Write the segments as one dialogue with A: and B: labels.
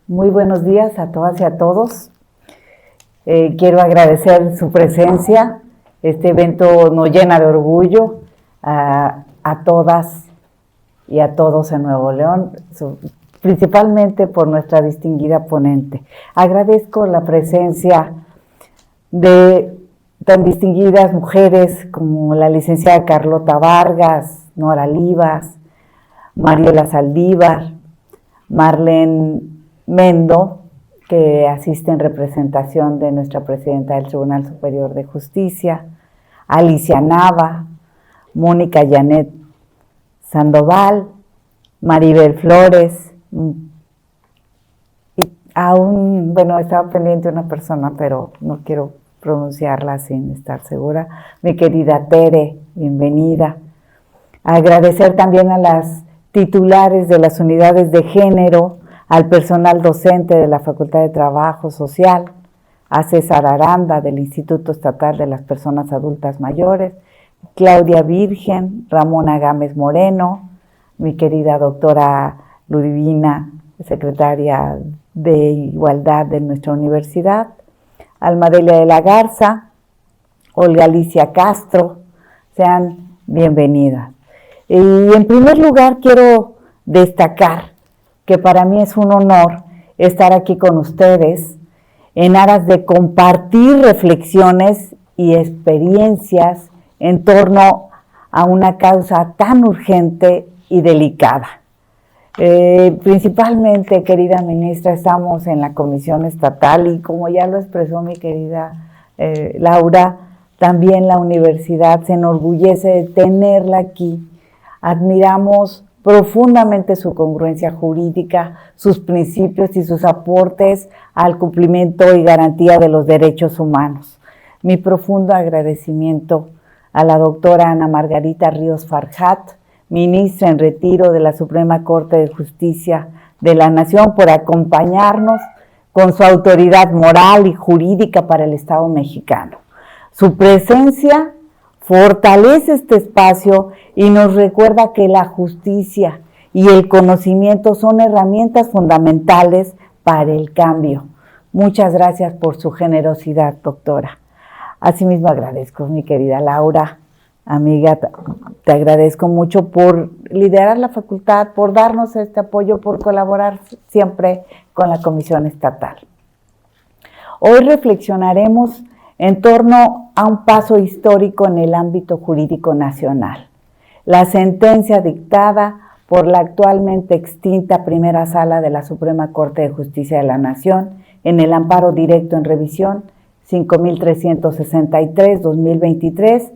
A: Muy buenos días a todas y a todos. Quiero agradecer su presencia. Este evento nos llena de orgullo a todas y a todos en Nuevo León, principalmente por nuestra distinguida ponente. Agradezco la presencia de tan distinguidas mujeres como la licenciada Carlota Vargas, Nora Livas, Mariela Saldívar, Marlene Mendo, que asiste en representación de nuestra presidenta del Tribunal Superior de Justicia, Alicia Nava, Mónica Janet Sandoval, Maribel Flores, y aún, estaba pendiente una persona, pero no quiero pronunciarla sin estar segura, mi querida Tere, bienvenida. Agradecer también a las titulares de las unidades de género, al personal docente de la Facultad de Trabajo Social, a César Aranda del Instituto Estatal de las Personas Adultas Mayores, Claudia Virgen, Ramona Gámez Moreno, mi querida doctora Ludivina, secretaria de Igualdad de nuestra universidad, Almadelia de la Garza, Olga Alicia Castro, sean bienvenidas. Y en primer lugar quiero destacar que para mí es un honor estar aquí con ustedes en aras de compartir reflexiones y experiencias en torno a una causa tan urgente y delicada. Principalmente, querida ministra, estamos en la Comisión Estatal y como ya lo expresó mi querida Laura, también la universidad se enorgullece de tenerla aquí. Admiramos profundamente su congruencia jurídica, sus principios y sus aportes al cumplimiento y garantía de los derechos humanos. Mi profundo agradecimiento a la doctora Ana Margarita Ríos Farjat, ministra en retiro de la Suprema Corte de Justicia de la Nación, por acompañarnos con su autoridad moral y jurídica para el Estado mexicano. Su presencia fortalece este espacio y nos recuerda que la justicia y el conocimiento son herramientas fundamentales para el cambio. Muchas gracias por su generosidad, doctora. Asimismo agradezco, mi querida Laura, amiga, te agradezco mucho por liderar la facultad, por darnos este apoyo, por colaborar siempre con la Comisión Estatal. Hoy reflexionaremos en torno a un paso histórico en el ámbito jurídico nacional. La sentencia dictada por la actualmente extinta Primera Sala de la Suprema Corte de Justicia de la Nación en el amparo directo en revisión 5363-2023,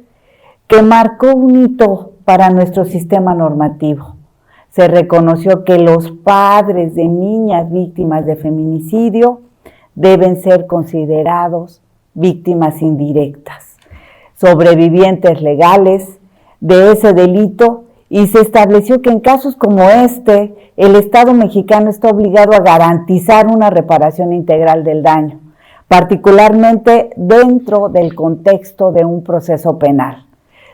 A: que marcó un hito para nuestro sistema normativo. Se reconoció que los padres de niñas víctimas de feminicidio deben ser considerados víctimas indirectas, sobrevivientes legales de ese delito, y se estableció que en casos como este, el Estado mexicano está obligado a garantizar una reparación integral del daño, particularmente dentro del contexto de un proceso penal.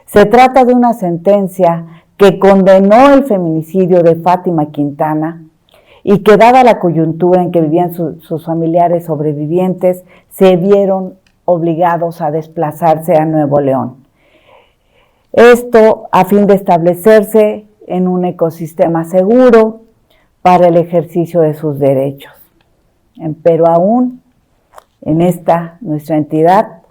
A: Se trata de una sentencia que condenó el feminicidio de Fátima Quintana y que, dada la coyuntura en que vivían sus familiares sobrevivientes, se vieron obligados a desplazarse a Nuevo León. Esto a fin de establecerse en un ecosistema seguro para el ejercicio de sus derechos. Pero aún en nuestra entidad,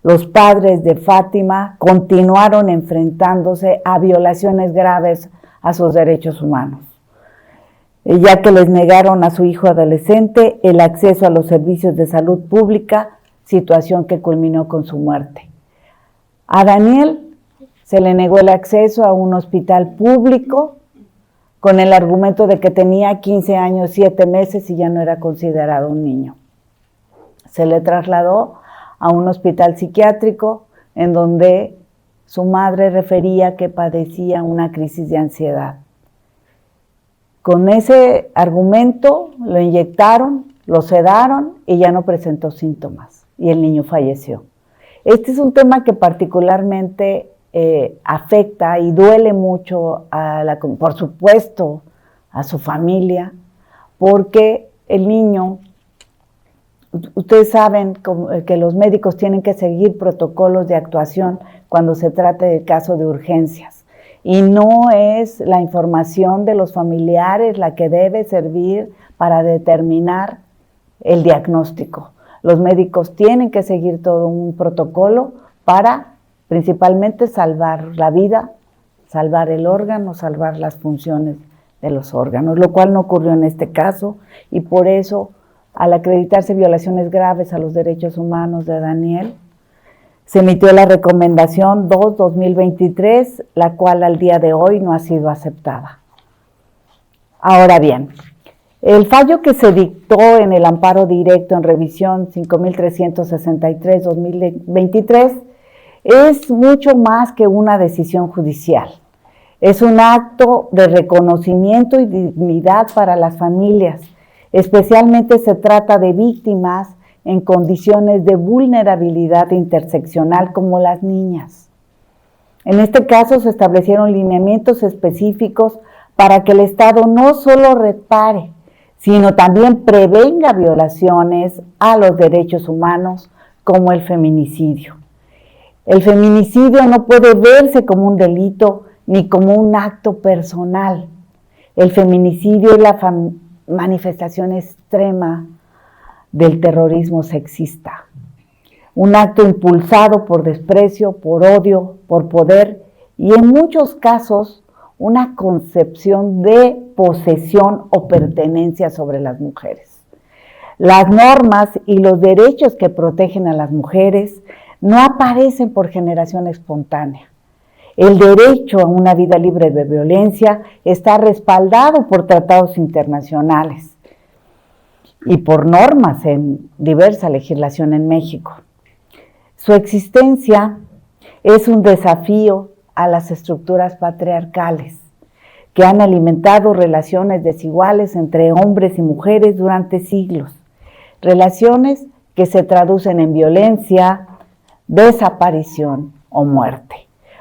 A: los padres de Fátima continuaron enfrentándose a violaciones graves a sus derechos humanos, ya que les negaron a su hijo adolescente el acceso a los servicios de salud pública, situación que culminó con su muerte. A Daniel se le negó el acceso a un hospital público con el argumento de que tenía 15 años, 7 meses y ya no era considerado un niño. Se le trasladó a un hospital psiquiátrico en donde su madre refería que padecía una crisis de ansiedad. Con ese argumento lo inyectaron, lo sedaron y ya no presentó síntomas y el niño falleció. Este es un tema que particularmente afecta y duele mucho, por supuesto, a su familia, porque el niño, ustedes saben que los médicos tienen que seguir protocolos de actuación cuando se trate del caso de urgencias. Y no es la información de los familiares la que debe servir para determinar el diagnóstico. Los médicos tienen que seguir todo un protocolo para principalmente salvar la vida, salvar el órgano, salvar las funciones de los órganos, lo cual no ocurrió en este caso, y por eso, al acreditarse violaciones graves a los derechos humanos de Daniel, se emitió la recomendación 2/2023, la cual al día de hoy no ha sido aceptada. Ahora bien, el fallo que se dictó en el amparo directo en revisión 5363-2023 es mucho más que una decisión judicial. Es un acto de reconocimiento y dignidad para las familias. Especialmente se trata de víctimas en condiciones de vulnerabilidad interseccional como las niñas. En este caso se establecieron lineamientos específicos para que el Estado no solo repare, sino también prevenga violaciones a los derechos humanos como el feminicidio. El feminicidio no puede verse como un delito ni como un acto personal. El feminicidio es la manifestación extrema del terrorismo sexista. Un acto impulsado por desprecio, por odio, por poder y en muchos casos una concepción de posesión o pertenencia sobre las mujeres. Las normas y los derechos que protegen a las mujeres no aparecen por generación espontánea. El derecho a una vida libre de violencia está respaldado por tratados internacionales y por normas en diversa legislación en México. Su existencia es un desafío a las estructuras patriarcales que han alimentado relaciones desiguales entre hombres y mujeres durante siglos. Relaciones que se traducen en violencia, desaparición o muerte.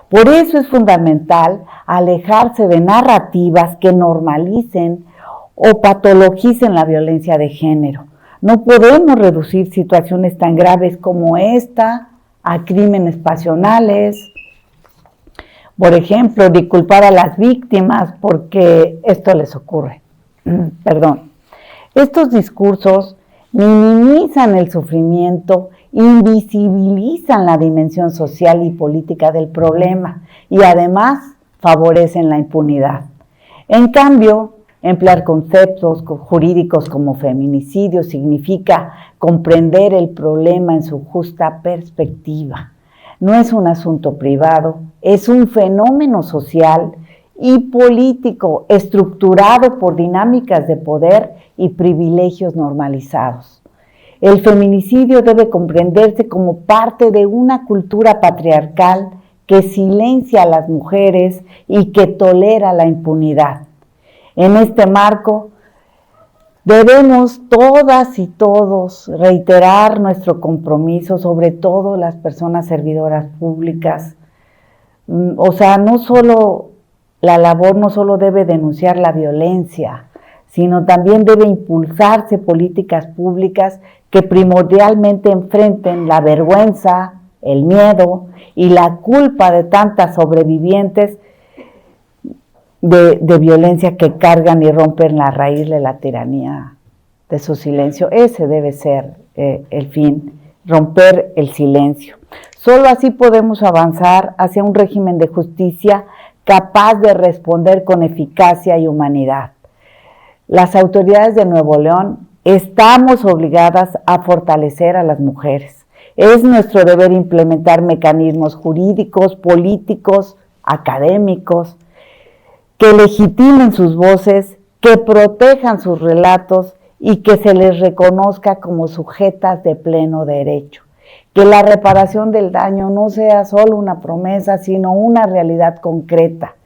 A: Por eso es fundamental alejarse de narrativas que normalicen o patologicen la violencia de género. No podemos reducir situaciones tan graves como esta a crímenes pasionales. Por ejemplo, disculpar a las víctimas porque esto les ocurre. Perdón. Estos discursos minimizan el sufrimiento, invisibilizan la dimensión social y política del problema y además favorecen la impunidad. En cambio, emplear conceptos jurídicos como feminicidio significa comprender el problema en su justa perspectiva. No es un asunto privado, es un fenómeno social y político estructurado por dinámicas de poder y privilegios normalizados. El feminicidio debe comprenderse como parte de una cultura patriarcal que silencia a las mujeres y que tolera la impunidad. En este marco, debemos todas y todos reiterar nuestro compromiso, sobre todo las personas servidoras públicas. No solo la labor no solo debe denunciar la violencia, sino también debe impulsarse políticas públicas que primordialmente enfrenten la vergüenza, el miedo y la culpa de tantas sobrevivientes de violencia que cargan y rompen la raíz de la tiranía de su silencio. Ese debe ser el fin, romper el silencio. Solo así podemos avanzar hacia un régimen de justicia capaz de responder con eficacia y humanidad. Las autoridades de Nuevo León estamos obligadas a fortalecer a las mujeres. Es nuestro deber implementar mecanismos jurídicos, políticos, académicos, que legitimen sus voces, que protejan sus relatos y que se les reconozca como sujetas de pleno derecho. Que la reparación del daño no sea solo una promesa, sino una realidad concreta.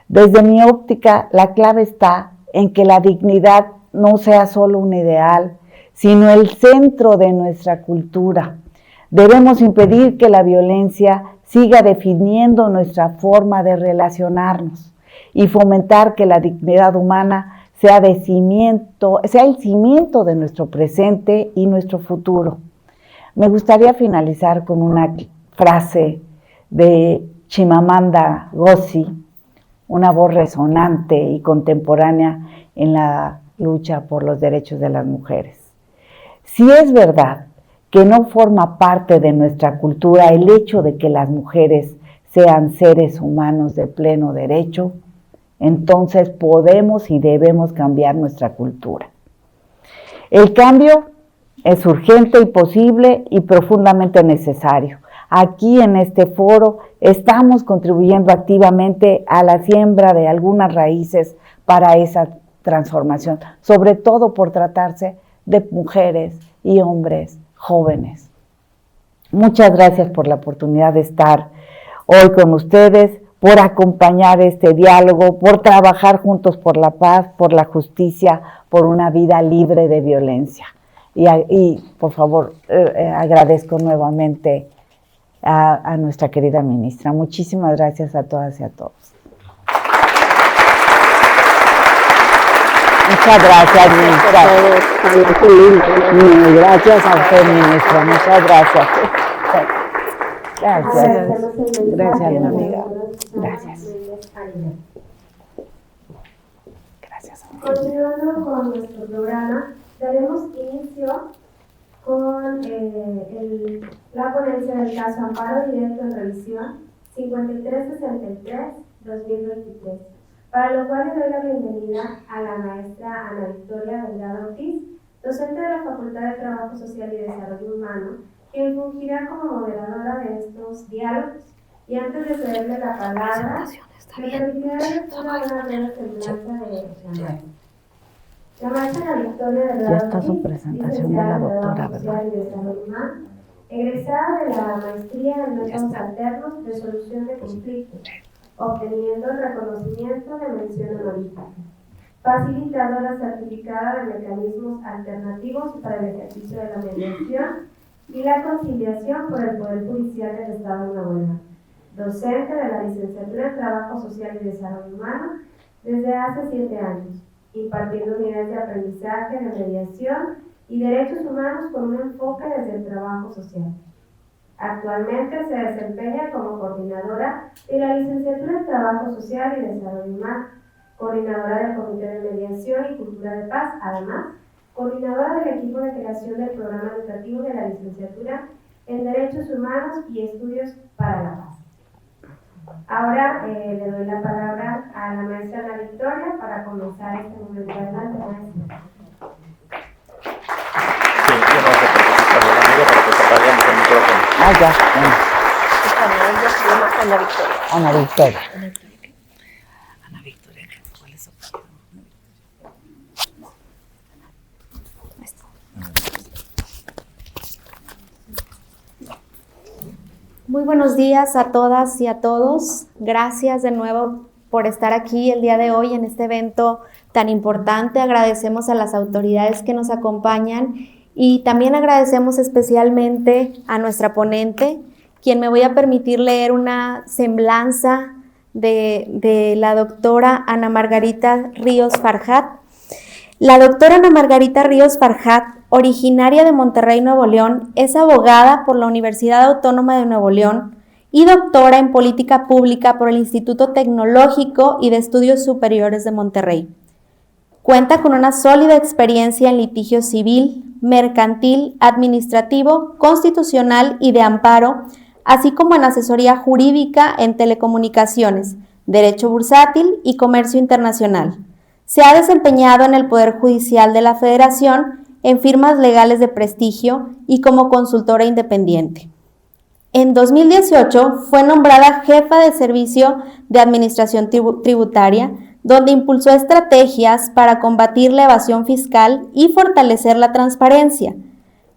A: Desde mi óptica, la clave está en que la dignidad no sea solo un ideal, sino el centro de nuestra cultura. Debemos impedir que la violencia siga definiendo nuestra forma de relacionarnos y fomentar que la dignidad humana sea el cimiento de nuestro presente y nuestro futuro. Me gustaría finalizar con una frase de Chimamanda Ngozi, una voz resonante y contemporánea en la lucha por los derechos de las mujeres. Si es verdad que no forma parte de nuestra cultura el hecho de que las mujeres sean seres humanos de pleno derecho, entonces podemos y debemos cambiar nuestra cultura. El cambio es urgente y posible y profundamente necesario. Aquí en este foro estamos contribuyendo activamente a la siembra de algunas raíces para esa transformación, sobre todo por tratarse de mujeres y hombres jóvenes. Muchas gracias por la oportunidad de estar hoy con ustedes, por acompañar este diálogo, por trabajar juntos por la paz, por la justicia, por una vida libre de violencia. Y por favor, agradezco nuevamente a nuestra querida ministra. Muchísimas gracias a todas y a todos. Muchas gracias, ministra. Gracias a usted, ministra. Muchas gracias. Gracias. Gracias, mi amiga. Gracias. Gracias.
B: Continuando con nuestro programa, daremos inicio con la ponencia del caso Amparo Directo en Revisión 5363-2023, para lo cual le doy la bienvenida a la maestra Ana Victoria Delgado Ortiz, docente de la Facultad de Trabajo Social y Desarrollo Humano, quien fungirá como moderadora de estos diálogos. Y antes de cederle la palabra, me permitiré una breve semblanza de la La maestra Ana Victoria Delgado
A: Ya está su presentación de la doctora, ¿verdad?
B: Egresada de la maestría en métodos alternos de solución de conflictos, obteniendo el reconocimiento de mención honorífica. Facilitadora certificada de mecanismos alternativos para el ejercicio de la mediación y la conciliación por el Poder Judicial del Estado de Nuevo León. Docente de la Licenciatura en Trabajo Social y Desarrollo Humano desde hace 7 años, impartiendo unidades de aprendizaje, de mediación y derechos humanos con un enfoque desde el trabajo social. Actualmente se desempeña como coordinadora de la Licenciatura en Trabajo Social y Desarrollo Humano, coordinadora del Comité de Mediación y Cultura de Paz, además, coordinadora del equipo de creación del programa educativo de la Licenciatura en Derechos Humanos y Estudios para la Paz. Ahora le doy la palabra a la maestra Ana Victoria para comenzar este momento. Adelante, maestra.
C: Sí, yo no sé por qué está hablando para que se apagamos el micrófono.
A: Ya.
D: Ana Victoria.
A: Ana Victoria.
D: Ana Victoria, ¿cuál es su
E: Muy buenos días a todas y a todos. Gracias de nuevo por estar aquí el día de hoy en este evento tan importante. Agradecemos a las autoridades que nos acompañan y también agradecemos especialmente a nuestra ponente, quien me voy a permitir leer una semblanza de la doctora Ana Margarita Ríos Farjat. La doctora Ana Margarita Ríos Farjat, originaria de Monterrey, Nuevo León, es abogada por la Universidad Autónoma de Nuevo León y doctora en Política Pública por el Instituto Tecnológico y de Estudios Superiores de Monterrey. Cuenta con una sólida experiencia en litigio civil, mercantil, administrativo, constitucional y de amparo, así como en asesoría jurídica en telecomunicaciones, derecho bursátil y comercio internacional. Se ha desempeñado en el Poder Judicial de la Federación, en firmas legales de prestigio y como consultora independiente. En 2018 fue nombrada jefa de Servicio de Administración Tributaria, donde impulsó estrategias para combatir la evasión fiscal y fortalecer la transparencia.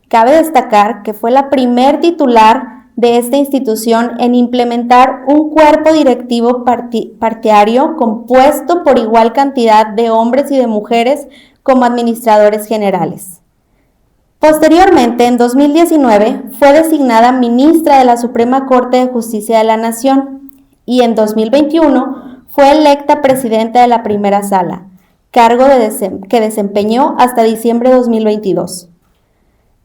E: Cabe destacar que fue la primer titular de esta institución en implementar un cuerpo directivo partidario compuesto por igual cantidad de hombres y de mujeres como administradores generales. Posteriormente, en 2019, fue designada ministra de la Suprema Corte de Justicia de la Nación y en 2021 fue electa presidenta de la Primera Sala, cargo que desempeñó hasta diciembre de 2022.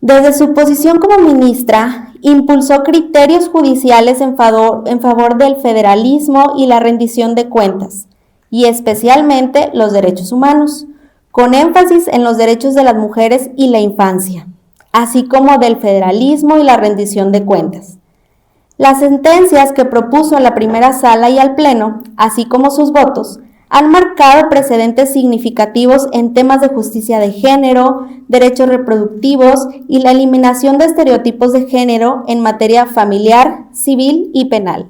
E: Desde su posición como ministra, impulsó criterios judiciales en favor del federalismo y la rendición de cuentas, y especialmente los derechos humanos, con énfasis en los derechos de las mujeres y la infancia, así como del federalismo y la rendición de cuentas. Las sentencias que propuso en la primera sala y al Pleno, así como sus votos, han marcado precedentes significativos en temas de justicia de género, derechos reproductivos y la eliminación de estereotipos de género en materia familiar, civil y penal.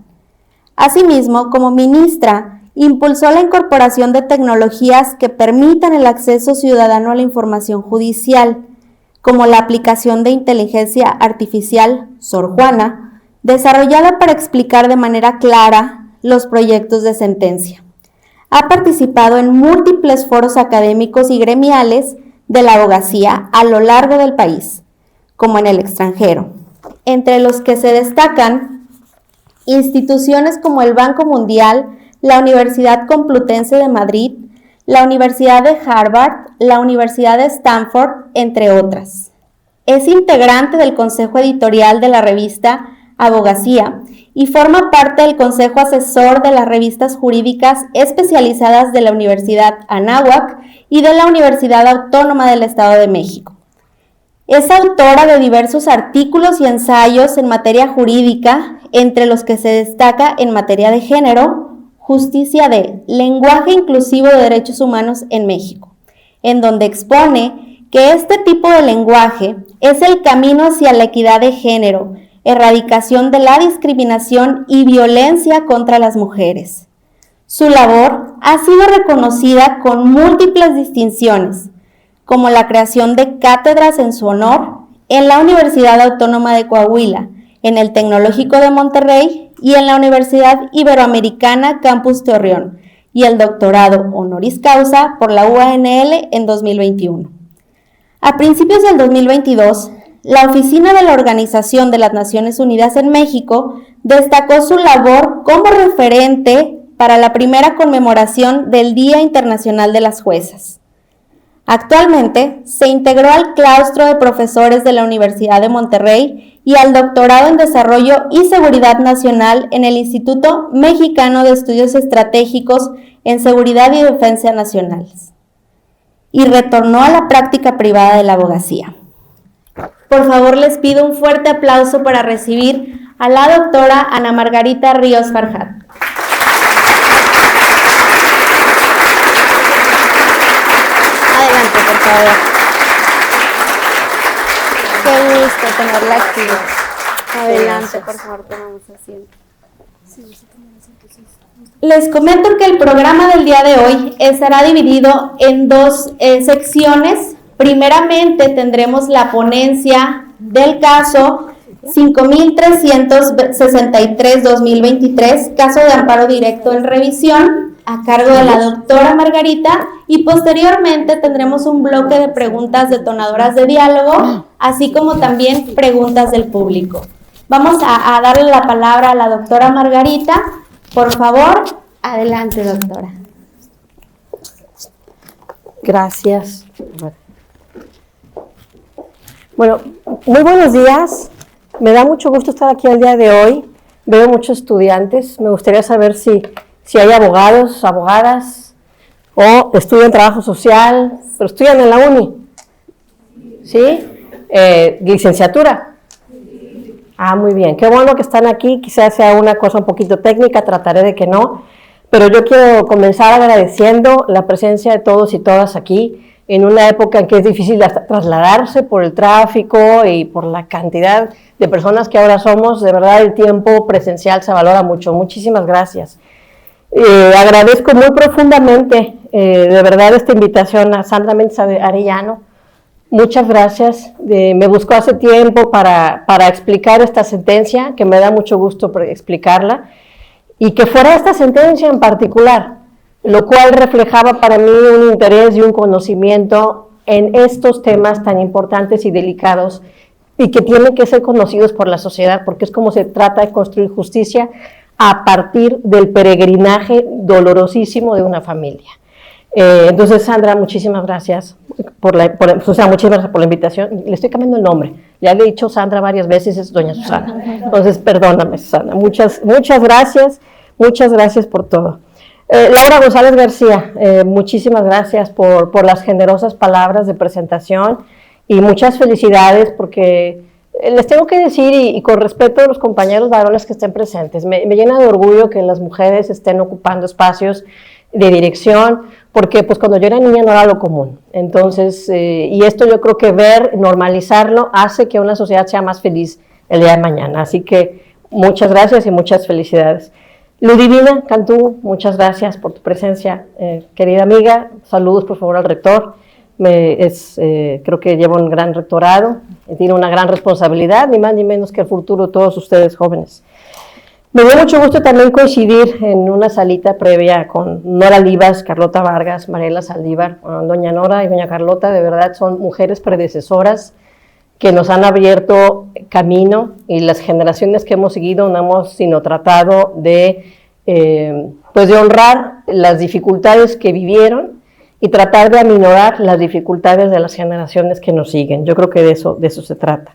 E: Asimismo, como ministra, impulsó la incorporación de tecnologías que permitan el acceso ciudadano a la información judicial, como la aplicación de inteligencia artificial Sor Juana, desarrollada para explicar de manera clara los proyectos de sentencia. Ha participado en múltiples foros académicos y gremiales de la abogacía a lo largo del país, como en el extranjero, entre los que se destacan instituciones como el Banco Mundial, la Universidad Complutense de Madrid, la Universidad de Harvard, la Universidad de Stanford, entre otras. Es integrante del Consejo Editorial de la revista Abogacía y forma parte del Consejo Asesor de las revistas jurídicas especializadas de la Universidad Anáhuac y de la Universidad Autónoma del Estado de México. Es autora de diversos artículos y ensayos en materia jurídica, entre los que se destaca en materia de género, Justicia de Lenguaje Inclusivo de Derechos Humanos en México, en donde expone que este tipo de lenguaje es el camino hacia la equidad de género, erradicación de la discriminación y violencia contra las mujeres. Su labor ha sido reconocida con múltiples distinciones, como la creación de cátedras en su honor en la Universidad Autónoma de Coahuila, en el Tecnológico de Monterrey y en la Universidad Iberoamericana Campus Torreón, y el doctorado honoris causa por la UANL en 2021. A principios del 2022, la Oficina de la Organización de las Naciones Unidas en México destacó su labor como referente para la primera conmemoración del Día Internacional de las Juezas. Actualmente se integró al claustro de profesores de la Universidad de Monterrey y al doctorado en Desarrollo y Seguridad Nacional en el Instituto Mexicano de Estudios Estratégicos en Seguridad y Defensa Nacionales, y retornó a la práctica privada de la abogacía. Por favor, les pido un fuerte aplauso para recibir a la doctora Ana Margarita Ríos Farjat. Adelante, por favor. Qué gusto tenerla aquí. Adelante, por favor, tomamos asiento. Les comento que el programa del día de hoy estará dividido en dos secciones. Primeramente tendremos la ponencia del caso 5363-2023, caso de amparo directo en revisión, a cargo de la doctora Margarita, y posteriormente tendremos un bloque de preguntas detonadoras de diálogo, así como también preguntas del público. Vamos a darle la palabra a la doctora Margarita. Por favor, adelante, doctora.
F: Gracias. Bueno, muy buenos días. Me da mucho gusto estar aquí el día de hoy. Veo muchos estudiantes. Me gustaría saber si hay abogados, abogadas, o estudian trabajo social, pero estudian en la uni. ¿Sí? ¿Licenciatura? Ah, muy bien. Qué bueno que están aquí. Quizás sea una cosa un poquito técnica, trataré de que no. Pero yo quiero comenzar agradeciendo la presencia de todos y todas aquí, en una época en que es difícil trasladarse por el tráfico y por la cantidad de personas que ahora somos. De verdad, el tiempo presencial se valora mucho. Muchísimas gracias. Agradezco muy profundamente, de verdad, esta invitación a Sandra Méndez Arellano. Muchas gracias. Me buscó hace tiempo para explicar esta sentencia, que me da mucho gusto explicarla, y que fuera esta sentencia en particular, lo cual reflejaba para mí un interés y un conocimiento en estos temas tan importantes y delicados y que tienen que ser conocidos por la sociedad, porque es como se trata de construir justicia a partir del peregrinaje dolorosísimo de una familia. Entonces, Sandra, muchísimas gracias muchísimas gracias por la invitación. Le estoy cambiando el nombre. Ya le he dicho Sandra varias veces, es doña Susana. Entonces, perdóname, Susana. Muchas gracias por todo. Laura González García, muchísimas gracias por las generosas palabras de presentación y muchas felicidades porque les tengo que decir, y con respeto a los compañeros varones que estén presentes, me llena de orgullo que las mujeres estén ocupando espacios de dirección, porque pues cuando yo era niña no era lo común. Entonces, y esto yo creo que normalizarlo, hace que una sociedad sea más feliz el día de mañana. Así que muchas gracias y muchas felicidades. Ludivina Cantú, muchas gracias por tu presencia, querida amiga. Saludos por favor al rector. Creo que lleva un gran rectorado, tiene una gran responsabilidad, ni más ni menos que el futuro de todos ustedes jóvenes. Me dio mucho gusto también coincidir en una salita previa con Nora Livas, Carlota Vargas, Mariela Saldívar, doña Nora y doña Carlota, de verdad son mujeres predecesoras que nos han abierto camino, y las generaciones que hemos seguido no hemos sino tratado de honrar las dificultades que vivieron y tratar de aminorar las dificultades de las generaciones que nos siguen. Yo creo que de eso se trata.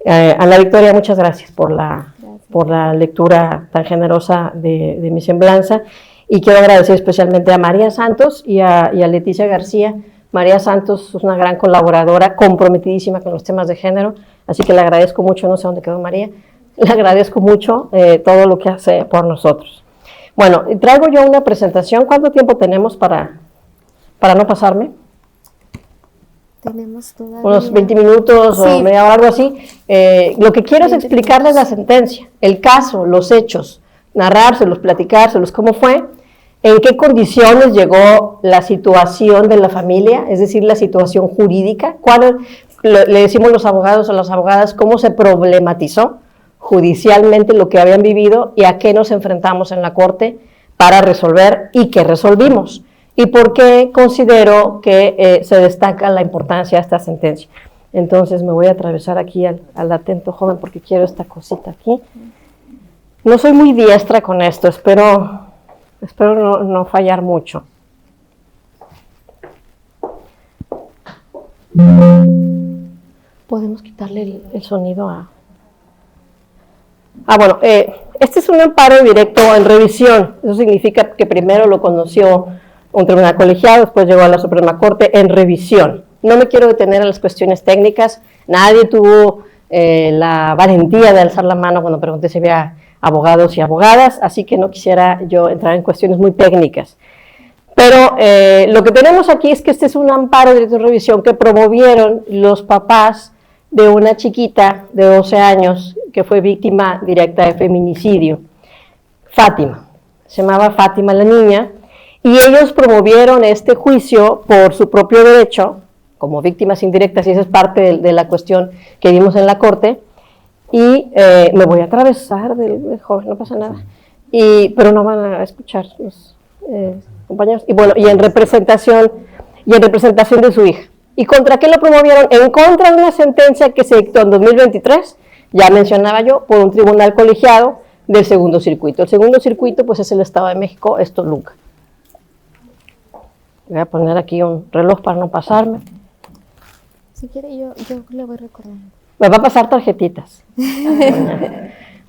F: Ana Victoria, muchas gracias por la lectura tan generosa de mi semblanza, y quiero agradecer especialmente a María Santos y a Leticia García. María Santos es una gran colaboradora, comprometidísima con los temas de género, así que le agradezco mucho, no sé dónde quedó María, le agradezco mucho todo lo que hace por nosotros. Bueno, traigo yo una presentación. ¿Cuánto tiempo tenemos para no pasarme?
E: Tenemos todavía
F: unos 20 minutos o media hora, algo así. Lo que quiero es explicarles la sentencia, el caso, los hechos, narrárselos, platicárselos, cómo fue, en qué condiciones llegó la situación de la familia, es decir, la situación jurídica, le decimos los abogados o las abogadas, cómo se problematizó judicialmente lo que habían vivido y a qué nos enfrentamos en la corte para resolver y qué resolvimos. Y por qué considero que se destaca la importancia de esta sentencia. Entonces me voy a atravesar aquí al atento joven porque quiero esta cosita aquí. No soy muy diestra con esto, espero no fallar mucho. ¿Podemos quitarle el sonido a...? Bueno, este es un amparo directo en revisión. Eso significa que primero lo conoció un tribunal colegiado, después llegó a la Suprema Corte en revisión. No me quiero detener en las cuestiones técnicas. Nadie tuvo la valentía de alzar la mano cuando pregunté si había abogados y abogadas, así que no quisiera yo entrar en cuestiones muy técnicas. Pero lo que tenemos aquí es que este es un amparo directo en revisión que promovieron los papás de una chiquita de 12 años que fue víctima directa de feminicidio, Fátima. Se llamaba Fátima la niña, y ellos promovieron este juicio por su propio derecho, como víctimas indirectas, y esa es parte de la cuestión que vimos en la corte. Y me voy a atravesar del joven, no pasa nada, pero no van a escuchar los compañeros. Y bueno, y en representación de su hija. ¿Y contra qué lo promovieron? En contra de una sentencia que se dictó en 2023, ya mencionaba yo, por un tribunal colegiado del segundo circuito. El segundo circuito, pues, es el Estado de México, es Toluca. Voy a poner aquí un reloj para no pasarme.
E: Si quiere, yo le voy recordando.
F: Me va a pasar tarjetitas.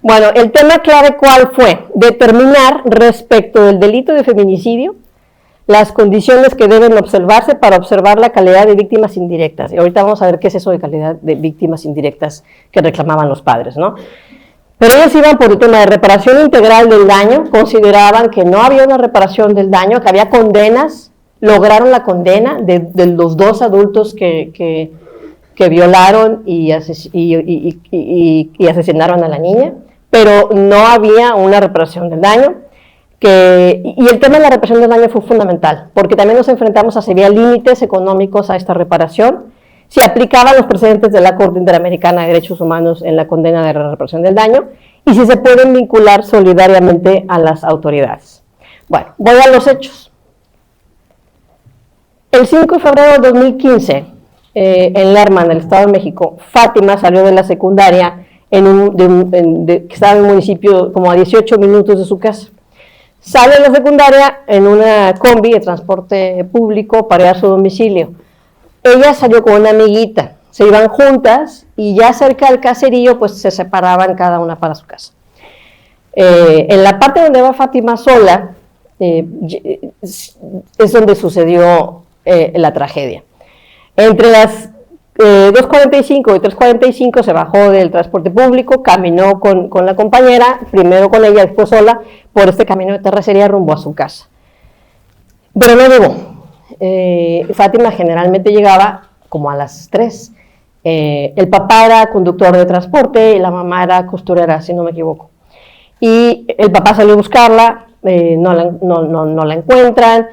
F: Bueno, el tema clave, ¿cuál fue? Determinar respecto del delito de feminicidio las condiciones que deben observarse para observar la calidad de víctimas indirectas. Y ahorita vamos a ver qué es eso de calidad de víctimas indirectas que reclamaban los padres, ¿no? Pero ellos iban por el tema de reparación integral del daño, consideraban que no había una reparación del daño, que había condenas, lograron la condena de los dos adultos que violaron y asesinaron a la niña, pero no había una reparación del daño. Y el tema de la reparación del daño fue fundamental, porque también nos enfrentamos a si había límites económicos a esta reparación, si aplicaban los precedentes de la Corte Interamericana de Derechos Humanos en la condena de la reparación del daño, y si se pueden vincular solidariamente a las autoridades. Bueno, voy a los hechos. El 5 de febrero de 2015, en Lerma, en el Estado de México, Fátima salió de la secundaria que estaba en un municipio como a 18 minutos de su casa. Sale de la secundaria en una combi de transporte público para ir a su domicilio. Ella salió con una amiguita, se iban juntas y ya cerca del caserío pues se separaban cada una para su casa. En la parte donde va Fátima sola es donde sucedió la tragedia. Entre las 2:45 y 3:45 se bajó del transporte público, caminó con la compañera, primero con ella, después sola, por este camino de terracería rumbo a su casa. Pero no llegó. Fátima generalmente llegaba como a las 3. El papá era conductor de transporte y la mamá era costurera, si no me equivoco. Y el papá salió a buscarla, no la encuentran,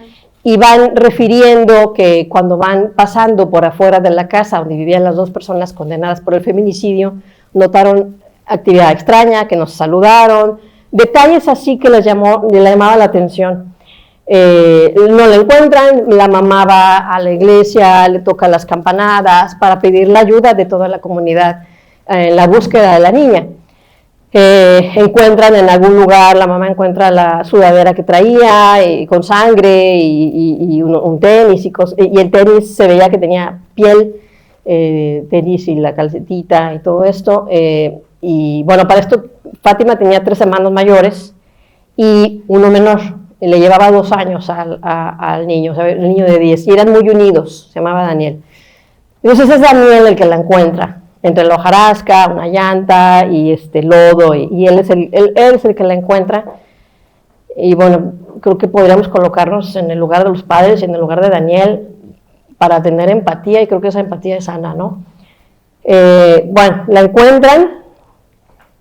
F: y van refiriendo que cuando van pasando por afuera de la casa donde vivían las dos personas condenadas por el feminicidio, notaron actividad extraña, que nos saludaron, detalles así que le llamaba la atención. No la encuentran, la mamá va a la iglesia, le toca las campanadas para pedir la ayuda de toda la comunidad en la búsqueda de la niña. Encuentran en algún lugar, la mamá encuentra la sudadera que traía con sangre y un tenis y el tenis se veía que tenía piel, tenis y la calcetita y todo esto. Y bueno, para esto Fátima tenía 3 hermanos mayores y uno menor, le llevaba 2 años al niño, o sea, el niño de 10, y eran muy unidos, se llamaba Daniel. Entonces es Daniel el que la encuentra, entre la hojarasca, una llanta y lodo, y él es el que la encuentra. Y bueno, creo que podríamos colocarnos en el lugar de los padres y en el lugar de Daniel para tener empatía, y creo que esa empatía es sana, ¿no? Bueno, la encuentran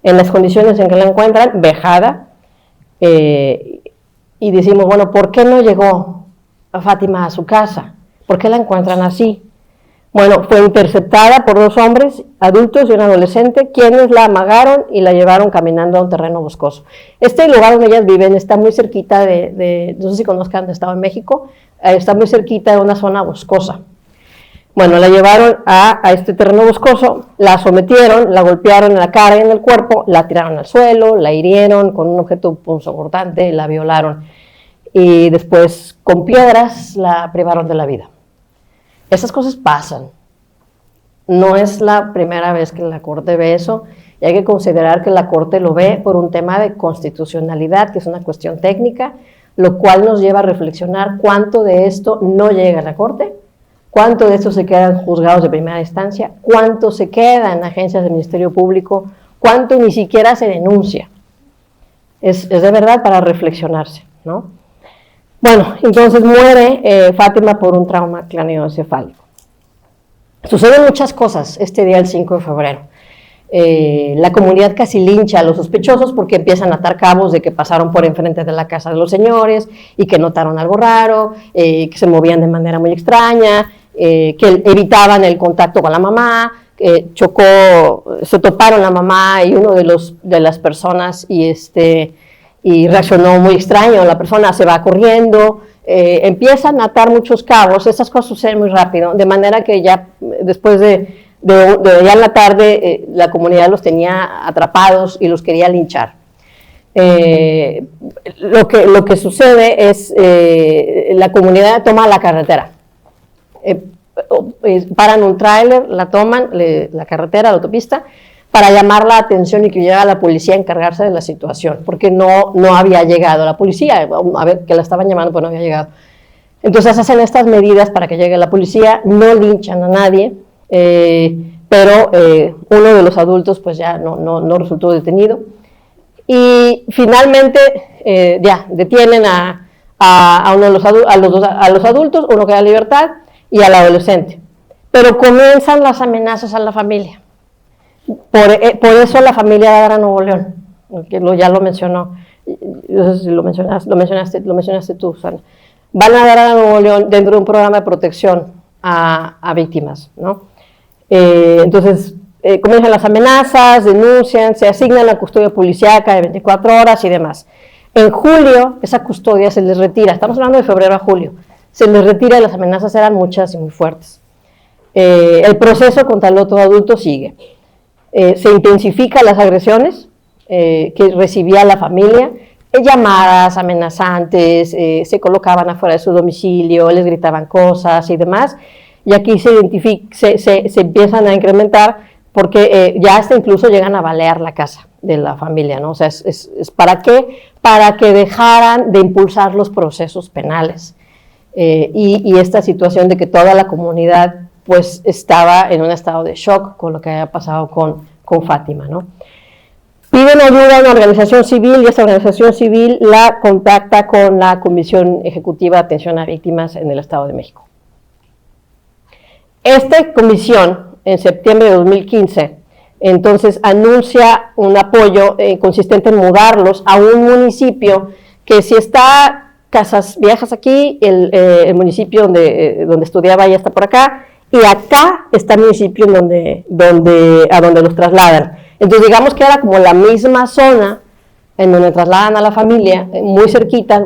F: en las condiciones en que la encuentran, vejada, y decimos, bueno, ¿por qué no llegó a Fátima a su casa? ¿Por qué la encuentran así? Bueno, fue interceptada por 2 hombres adultos y un adolescente, quienes la amagaron y la llevaron caminando a un terreno boscoso. Este lugar donde ellas viven está muy cerquita no sé si conozcan el Estado de México, está muy cerquita de una zona boscosa. Bueno, la llevaron a este terreno boscoso, la sometieron, la golpearon en la cara y en el cuerpo, la tiraron al suelo, la hirieron con un objeto punzocortante, la violaron y después con piedras la privaron de la vida. Esas cosas pasan. No es la primera vez que la Corte ve eso, y hay que considerar que la Corte lo ve por un tema de constitucionalidad, que es una cuestión técnica, lo cual nos lleva a reflexionar cuánto de esto no llega a la Corte, cuánto de esto se queda en juzgados de primera instancia, cuánto se queda en agencias del Ministerio Público, cuánto ni siquiera se denuncia. Es de verdad para reflexionarse, ¿no? Bueno, entonces muere Fátima por un trauma craneoencefálico. Suceden muchas cosas este día, el 5 de febrero. La comunidad casi lincha a los sospechosos porque empiezan a atar cabos de que pasaron por enfrente de la casa de los señores y que notaron algo raro, que se movían de manera muy extraña, que evitaban el contacto con la mamá, se toparon la mamá y uno de las personas y reaccionó muy extraño, la persona se va corriendo, empiezan a atar muchos cabos, esas cosas suceden muy rápido, de manera que ya después de ya en la tarde la comunidad los tenía atrapados y los quería linchar. Lo que sucede es la comunidad toma la carretera, paran un tráiler, la toman, la carretera, la autopista, para llamar la atención y que llegara la policía a encargarse de la situación, porque no había llegado la policía, a ver, que la estaban llamando, pero no había llegado. Entonces hacen estas medidas para que llegue la policía, no linchan a nadie, pero uno de los adultos pues ya no resultó detenido. Y finalmente ya detienen a uno de los adultos, uno queda en libertad, y al adolescente. Pero comienzan las amenazas a la familia. Por eso la familia de Adara Nuevo León, que ya lo mencionó, no sé si lo mencionaste tú, Susana. Van a dar a Nuevo León dentro de un programa de protección a víctimas, ¿no? Entonces, comienzan las amenazas, denuncian, se asignan la custodia policíaca de 24 horas y demás. En julio, esa custodia se les retira, estamos hablando de febrero a julio, se les retira y las amenazas eran muchas y muy fuertes. El proceso contra el otro adulto sigue. Se intensifican las agresiones que recibía la familia, llamadas amenazantes, se colocaban afuera de su domicilio, les gritaban cosas y demás, y aquí se empiezan a incrementar porque ya hasta incluso llegan a balear la casa de la familia, ¿no? O sea, es ¿para qué? Para que dejaran de impulsar los procesos penales. Y esta situación de que toda la comunidad pues estaba en un estado de shock con lo que había pasado con Fátima, ¿no? Piden ayuda a una organización civil y esta organización civil la contacta con la Comisión Ejecutiva de Atención a Víctimas en el Estado de México. Esta comisión, en septiembre de 2015, entonces anuncia un apoyo consistente en mudarlos a un municipio que si está Casas Viejas aquí, el municipio donde estudiaba ya está por acá, y acá está el municipio a donde los trasladan. Entonces digamos que era como la misma zona en donde trasladan a la familia, muy cerquita,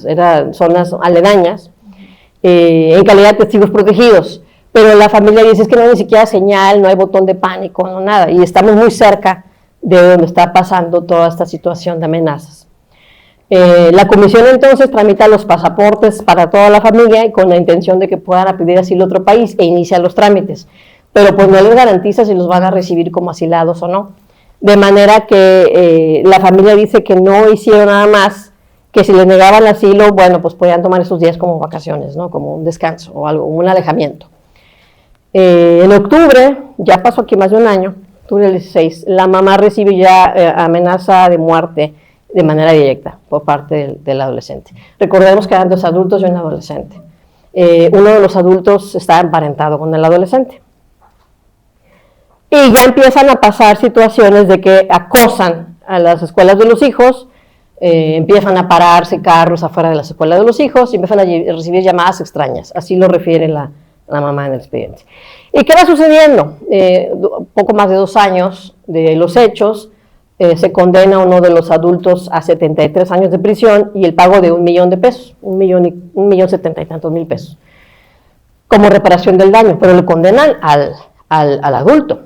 F: eran zonas aledañas, en calidad de testigos protegidos, pero la familia dice es que no hay ni siquiera señal, no hay botón de pánico, no nada, y estamos muy cerca de donde está pasando toda esta situación de amenazas. La comisión entonces tramita los pasaportes para toda la familia y con la intención de que puedan pedir asilo a otro país e inicia los trámites, pero pues no les garantiza si los van a recibir como asilados o no, de manera que la familia dice que no hicieron nada más, que si les negaban asilo, bueno, pues podían tomar esos días como vacaciones, ¿no? Como un descanso o algo, un alejamiento. En octubre, ya pasó aquí más de un año, octubre del 16, la mamá recibe ya amenaza de muerte de manera directa por parte del adolescente. Recordemos que eran 2 adultos y un adolescente. Uno de los adultos está emparentado con el adolescente. Y ya empiezan a pasar situaciones de que acosan a las escuelas de los hijos, empiezan a pararse carros afuera de las escuelas de los hijos y empiezan a recibir llamadas extrañas, así lo refiere la mamá en el expediente. ¿Y qué va sucediendo? Poco más de 2 años de los hechos, se condena a uno de los adultos a 73 años de prisión y el pago de $1,000,000, $1,070,000 y tantos mil pesos, como reparación del daño, pero le condenan al adulto.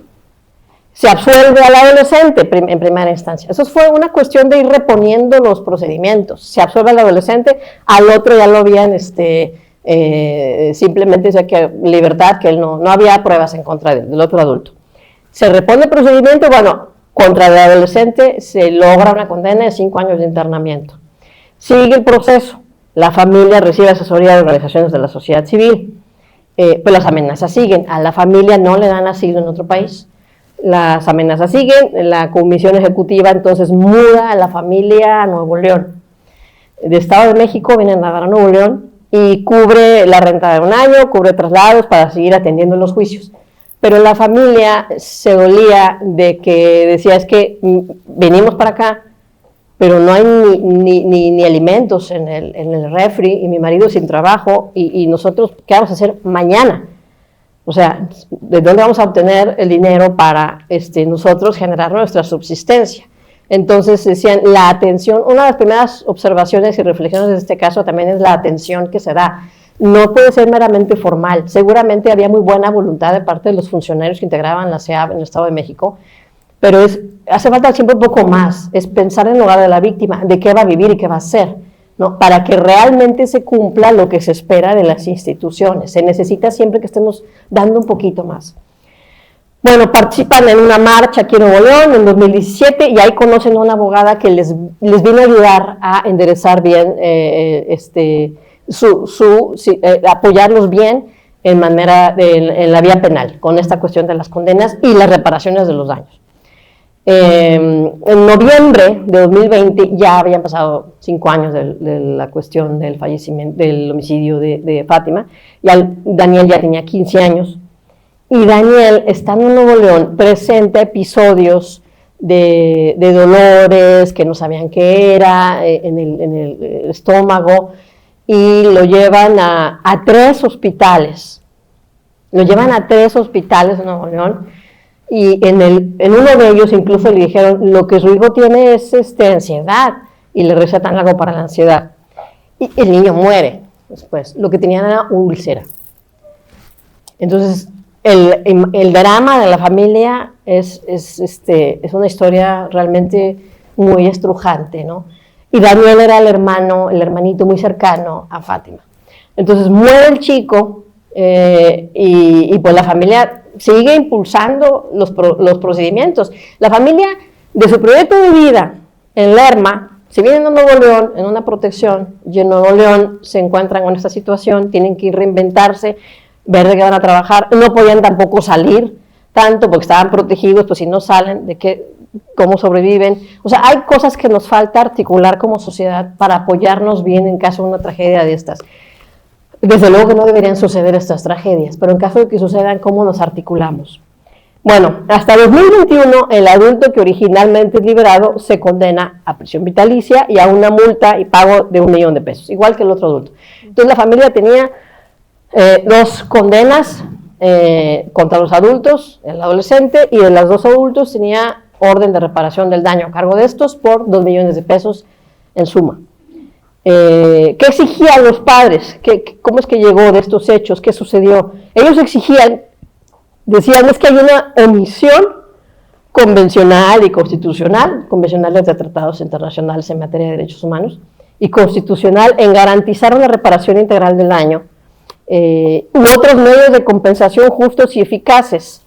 F: Se absuelve al adolescente en primera instancia. Eso fue una cuestión de ir reponiendo los procedimientos. Se absuelve al adolescente, al otro ya lo habían simplemente decía que libertad, que él no había pruebas en contra del otro adulto. Se repone el procedimiento, bueno, contra el adolescente se logra una condena de 5 años de internamiento. Sigue el proceso, la familia recibe asesoría de organizaciones de la sociedad civil, pues las amenazas siguen, a la familia no le dan asilo en otro país, las amenazas siguen, la comisión ejecutiva entonces muda a la familia a Nuevo León. De Estado de México vienen a dar a Nuevo León y cubre la renta de un año, cubre traslados para seguir atendiendo los juicios. Pero la familia se dolía de que decía, es que venimos para acá, pero no hay ni alimentos en el refri, y mi marido sin trabajo, y nosotros, ¿qué vamos a hacer mañana? O sea, ¿de dónde vamos a obtener el dinero para nosotros generar nuestra subsistencia? Entonces decían, la atención, una de las primeras observaciones y reflexiones de este caso también es la atención que se da. No puede ser meramente formal, seguramente había muy buena voluntad de parte de los funcionarios que integraban la CEAV en el Estado de México, pero hace falta siempre un poco más, es pensar en el lugar de la víctima, de qué va a vivir y qué va a hacer, ¿no? Para que realmente se cumpla lo que se espera de las instituciones. Se necesita siempre que estemos dando un poquito más. Bueno, participan en una marcha aquí en Nuevo León en 2017 y ahí conocen a una abogada que les vino a ayudar a enderezar bien, apoyarlos bien en la vía penal, con esta cuestión de las condenas y las reparaciones de los daños. En noviembre de 2020 ya habían pasado 5 años de la cuestión del fallecimiento, del homicidio de Fátima, y Daniel ya tenía 15 años, y Daniel, estando en Nuevo León, presenta episodios de dolores que no sabían qué era, en el estómago, y lo llevan a 3 hospitales. Lo llevan a 3 hospitales en Nuevo León, y en uno de ellos incluso le dijeron, lo que su hijo tiene es ansiedad, y le recetan algo para la ansiedad. Y el niño muere después. Lo que tenían era úlcera. Entonces, el drama de la familia es una historia realmente muy estrujante, ¿no? Y Daniel era el hermanito muy cercano a Fátima. Entonces muere el chico y pues la familia sigue impulsando los procedimientos. La familia, de su proyecto de vida en Lerma, si vienen a Nuevo León en una protección y en Nuevo León se encuentran con esta situación, tienen que reinventarse, ver de qué van a trabajar, no podían tampoco salir tanto porque estaban protegidos, pues si no salen, cómo sobreviven. O sea, hay cosas que nos falta articular como sociedad para apoyarnos bien en caso de una tragedia de estas. Desde luego que no deberían suceder estas tragedias, pero en caso de que sucedan, ¿cómo nos articulamos? Bueno, hasta 2021 el adulto que originalmente es liberado se condena a prisión vitalicia y a una multa y pago de $1 millón, igual que el otro adulto. Entonces la familia tenía 2 condenas contra los adultos, el adolescente, y de los 2 adultos tenía orden de reparación del daño a cargo de estos por $2 millones en suma. ¿Qué exigían los padres? ¿Cómo es que llegó de estos hechos? ¿Qué sucedió? Ellos exigían, decían, es que hay una omisión convencional y constitucional, convencionales de tratados internacionales en materia de derechos humanos, y constitucional en garantizar una reparación integral del daño, u otros medios de compensación justos y eficaces.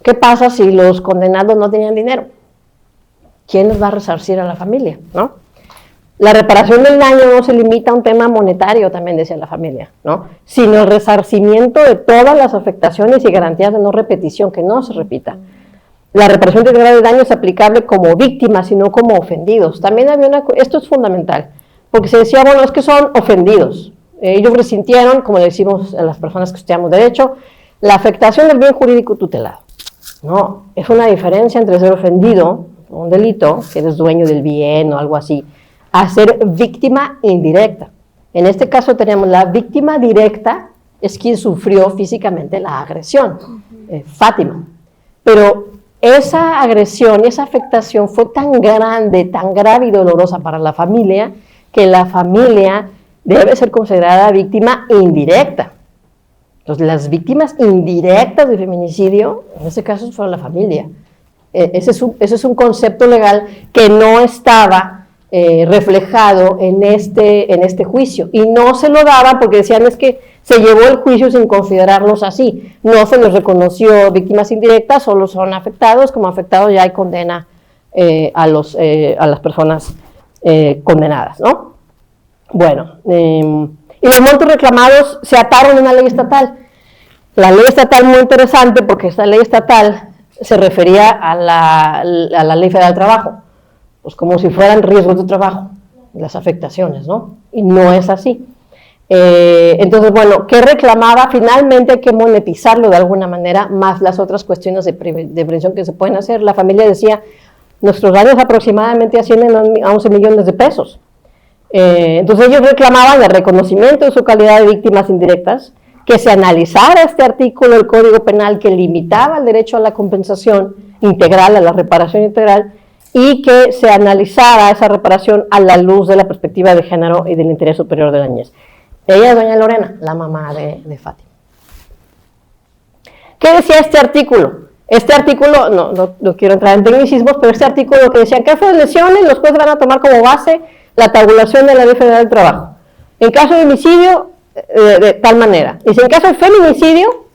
F: ¿Qué pasa si los condenados no tenían dinero? ¿Quién les va a resarcir a la familia, no? La reparación del daño no se limita a un tema monetario, también decía la familia, ¿no? Sino el resarcimiento de todas las afectaciones y garantías de no repetición, que no se repita. La reparación integral del daño es aplicable como víctimas y no como ofendidos. También había esto es fundamental, porque se decía, bueno, es que son ofendidos. Ellos resintieron, como le decimos a las personas que estudiamos derecho, la afectación del bien jurídico tutelado. No, es una diferencia entre ser ofendido, un delito, que eres dueño del bien o algo así, a ser víctima indirecta. En este caso tenemos la víctima directa, es quien sufrió físicamente la agresión, Fátima. Pero esa agresión, esa afectación fue tan grande, tan grave y dolorosa para la familia, que la familia debe ser considerada víctima indirecta. Entonces, las víctimas indirectas de feminicidio, en este caso, fueron la familia. Ese es un concepto legal que no estaba reflejado en este juicio, y no se lo daban porque decían es que se llevó el juicio sin considerarlos así, no se les reconoció víctimas indirectas, solo son afectados, como afectados ya hay condena a las personas condenadas, ¿no? Bueno, y los montos reclamados se ataron a una ley estatal. La ley estatal muy interesante porque esta ley estatal se refería a la Ley Federal del Trabajo, pues como si fueran riesgos de trabajo, las afectaciones, ¿no? Y no es así. Entonces, bueno, ¿qué reclamaba? Finalmente hay que monetizarlo de alguna manera, más las otras cuestiones de prevención que se pueden hacer. La familia decía, nuestros daños aproximadamente ascienden a 11 millones de pesos. Entonces ellos reclamaban el reconocimiento de su calidad de víctimas indirectas, que se analizara este artículo del Código Penal que limitaba el derecho a la compensación integral, a la reparación integral, y que se analizara esa reparación a la luz de la perspectiva de género y del interés superior de la niñez. Ella es doña Lorena, la mamá de Fátima. ¿Qué decía este artículo? Este artículo, no quiero entrar en tecnicismos, pero este artículo que decía, en caso de lesiones, los jueces van a tomar como base la tabulación de la Ley Federal del Trabajo. En caso de homicidio, de tal manera. Y si en caso de feminicidio,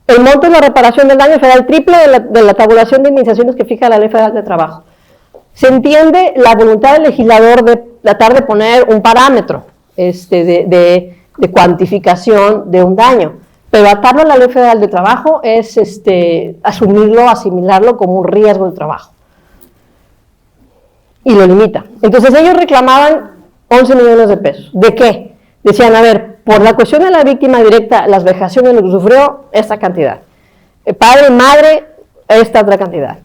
F: el monto de la reparación del daño será el triple de la tabulación de indemnizaciones que fija la Ley Federal de Trabajo. Se entiende la voluntad del legislador de tratar de poner un parámetro de cuantificación de un daño, pero atarlo a la Ley Federal de Trabajo es asimilarlo como un riesgo de trabajo. Y lo limita. Entonces ellos reclamaban 11 millones de pesos. ¿De qué? Decían, a ver, por la cuestión de la víctima directa, las vejaciones que sufrió, esta cantidad. Padre y madre, esta otra cantidad.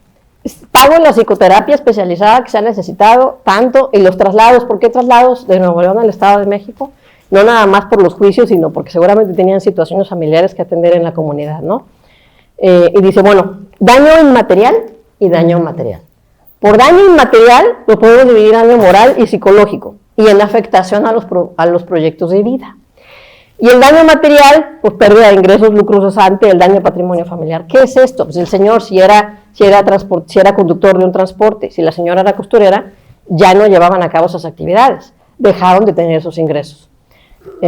F: Pago en la psicoterapia especializada que se ha necesitado, tanto, y los traslados. ¿Por qué traslados de Nuevo León al Estado de México? No nada más por los juicios, sino porque seguramente tenían situaciones familiares que atender en la comunidad, ¿no? Y dice, bueno, daño inmaterial y daño material. Por daño inmaterial lo podemos dividir en daño moral y psicológico, y en afectación a los proyectos de vida. Y el daño material, pues pérdida de ingresos, lucro cesante, el daño a patrimonio familiar. ¿Qué es esto? Pues el señor, si si era conductor de un transporte, si la señora era costurera, ya no llevaban a cabo esas actividades, dejaron de tener esos ingresos. Y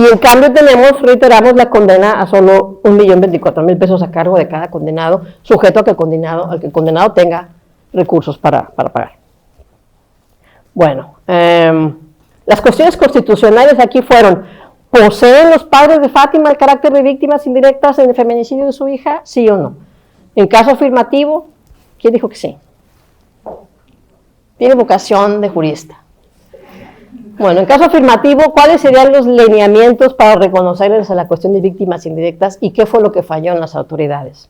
F: en cambio reiteramos la condena a solo 1.024.000 pesos a cargo de cada condenado, sujeto a que el condenado tenga recursos para pagar. Bueno, las cuestiones constitucionales aquí fueron: ¿poseen los padres de Fátima el carácter de víctimas indirectas en el feminicidio de su hija? ¿Sí o no? En caso afirmativo, ¿quién dijo que sí? Tiene vocación de jurista. Bueno, en caso afirmativo, ¿cuáles serían los lineamientos para reconocerles a la cuestión de víctimas indirectas y qué fue lo que falló en las autoridades?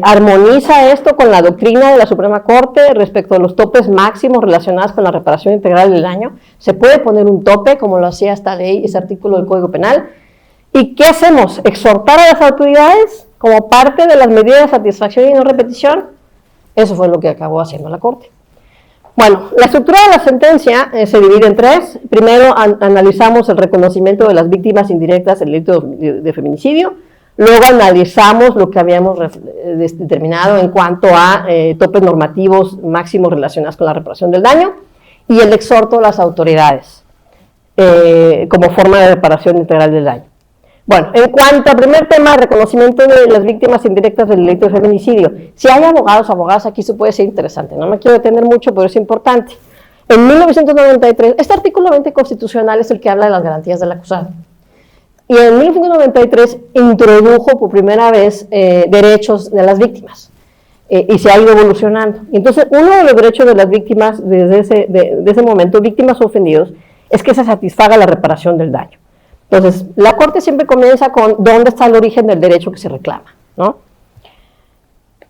F: Armoniza esto con la doctrina de la Suprema Corte respecto a los topes máximos relacionados con la reparación integral del daño. Se puede poner un tope, como lo hacía esta ley, ese artículo del Código Penal. ¿Y qué hacemos? ¿Exhortar a las autoridades como parte de las medidas de satisfacción y no repetición? Eso fue lo que acabó haciendo la Corte. Bueno, la estructura de la sentencia se divide en tres. Primero analizamos el reconocimiento de las víctimas indirectas del delito de feminicidio. Luego analizamos lo que habíamos determinado en cuanto a topes normativos máximos relacionados con la reparación del daño y el exhorto a las autoridades como forma de reparación integral del daño. Bueno, en cuanto al primer tema, reconocimiento de las víctimas indirectas del delito de feminicidio, si hay abogados o abogadas aquí se puede ser interesante, no me quiero detener mucho, pero es importante. En 1993, este artículo 20 constitucional es el que habla de las garantías del acusado. Y en 1993 introdujo por primera vez derechos de las víctimas y se ha ido evolucionando. Y entonces, uno de los derechos de las víctimas desde ese momento, víctimas o ofendidos, es que se satisfaga la reparación del daño. Entonces, la Corte siempre comienza con dónde está el origen del derecho que se reclama, ¿no?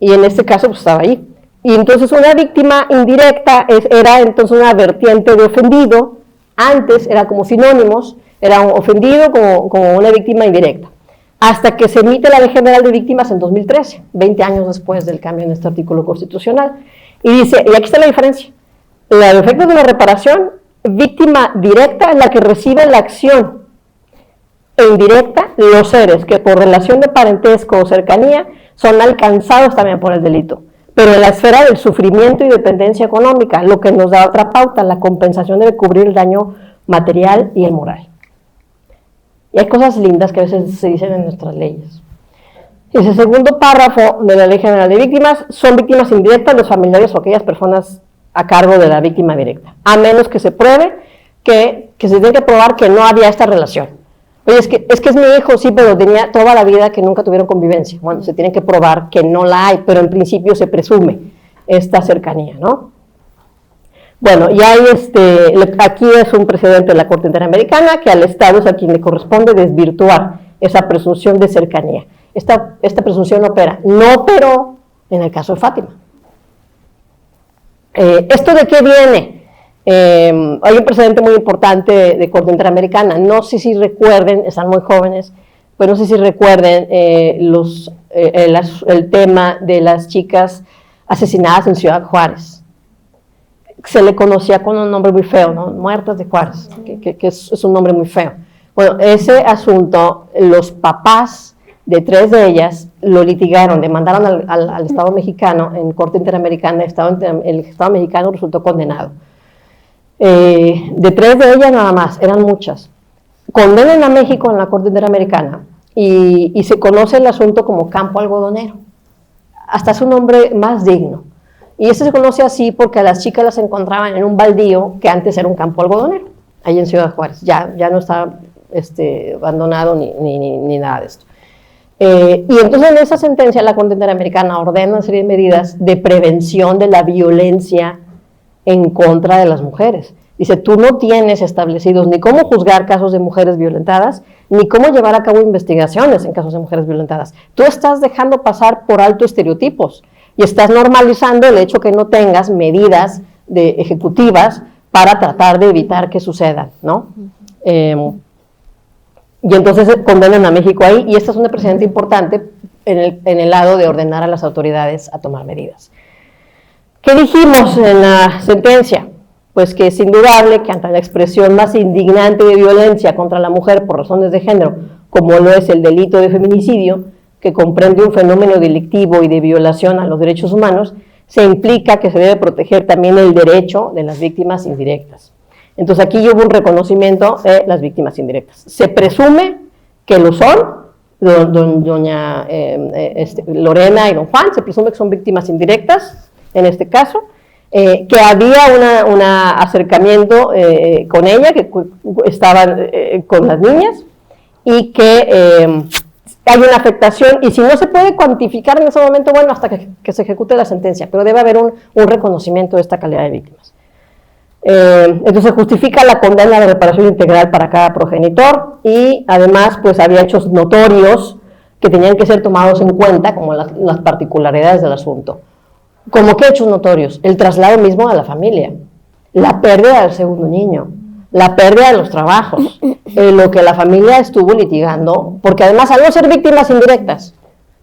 F: Y en este caso, pues estaba ahí. Y entonces una víctima indirecta era entonces una vertiente de ofendido, antes era como sinónimos, era un ofendido como una víctima indirecta, hasta que se emite la Ley General de Víctimas en 2013, 20 años después del cambio en este artículo constitucional. Y dice, y aquí está la diferencia, los efectos de la reparación, víctima directa es la que recibe la acción, e indirecta, los seres que por relación de parentesco o cercanía son alcanzados también por el delito, pero en la esfera del sufrimiento y dependencia económica, lo que nos da otra pauta, la compensación debe cubrir el daño material y el moral. Y hay cosas lindas que a veces se dicen en nuestras leyes. Ese segundo párrafo de la Ley General de Víctimas, son víctimas indirectas los familiares o aquellas personas a cargo de la víctima directa, a menos que se pruebe que se tiene que probar que no había esta relación. Oye, es que es mi hijo, sí, pero tenía toda la vida que nunca tuvieron convivencia. Bueno, se tiene que probar que no la hay, pero en principio se presume esta cercanía, ¿no? Bueno, y hay aquí es un precedente de la Corte Interamericana que al Estado es a quien le corresponde desvirtuar esa presunción de cercanía. Esta presunción opera, no operó en el caso de Fátima. ¿Esto de qué viene? Hay un precedente muy importante de Corte Interamericana, no sé si recuerden, están muy jóvenes, pero no sé si recuerden el tema de las chicas asesinadas en Ciudad Juárez. Se le conocía con un nombre muy feo, ¿no? Muertas de Juárez, que es un nombre muy feo. Bueno, ese asunto, los papás de 3 de ellas lo litigaron, demandaron al Estado mexicano en Corte Interamericana, el Estado mexicano resultó condenado. De 3 de ellas nada más, eran muchas. Condenan a México en la Corte Interamericana y se conoce el asunto como campo algodonero. Hasta es un nombre más digno. Y se conoce así porque a las chicas las encontraban en un baldío que antes era un campo algodonero, ahí en Ciudad Juárez. Ya no está abandonado ni nada de esto. Y entonces en esa sentencia la Corte Interamericana ordena una serie de medidas de prevención de la violencia en contra de las mujeres. Dice, tú no tienes establecidos ni cómo juzgar casos de mujeres violentadas, ni cómo llevar a cabo investigaciones en casos de mujeres violentadas. Tú estás dejando pasar por alto estereotipos y estás normalizando el hecho que no tengas medidas ejecutivas para tratar de evitar que sucedan, ¿no? Y entonces condenan a México ahí, y este es un precedente importante en el lado de ordenar a las autoridades a tomar medidas. ¿Qué dijimos en la sentencia? Pues que es indudable que ante la expresión más indignante de violencia contra la mujer por razones de género, como lo es el delito de feminicidio, que comprende un fenómeno delictivo y de violación a los derechos humanos, se implica que se debe proteger también el derecho de las víctimas indirectas. Entonces aquí hubo un reconocimiento de las víctimas indirectas. Se presume que lo son, doña Lorena y don Juan, se presume que son víctimas indirectas, en este caso, que había un acercamiento con ella, que estaban con las niñas, y que hay una afectación, y si no se puede cuantificar en ese momento, bueno, hasta que se ejecute la sentencia, pero debe haber un reconocimiento de esta calidad de víctimas. Entonces justifica la condena de reparación integral para cada progenitor, y además pues había hechos notorios que tenían que ser tomados en cuenta, como las particularidades del asunto. ¿Cómo qué hechos notorios? El traslado mismo a la familia, la pérdida del segundo niño, la pérdida de los trabajos, lo que la familia estuvo litigando, porque además al no ser víctimas indirectas,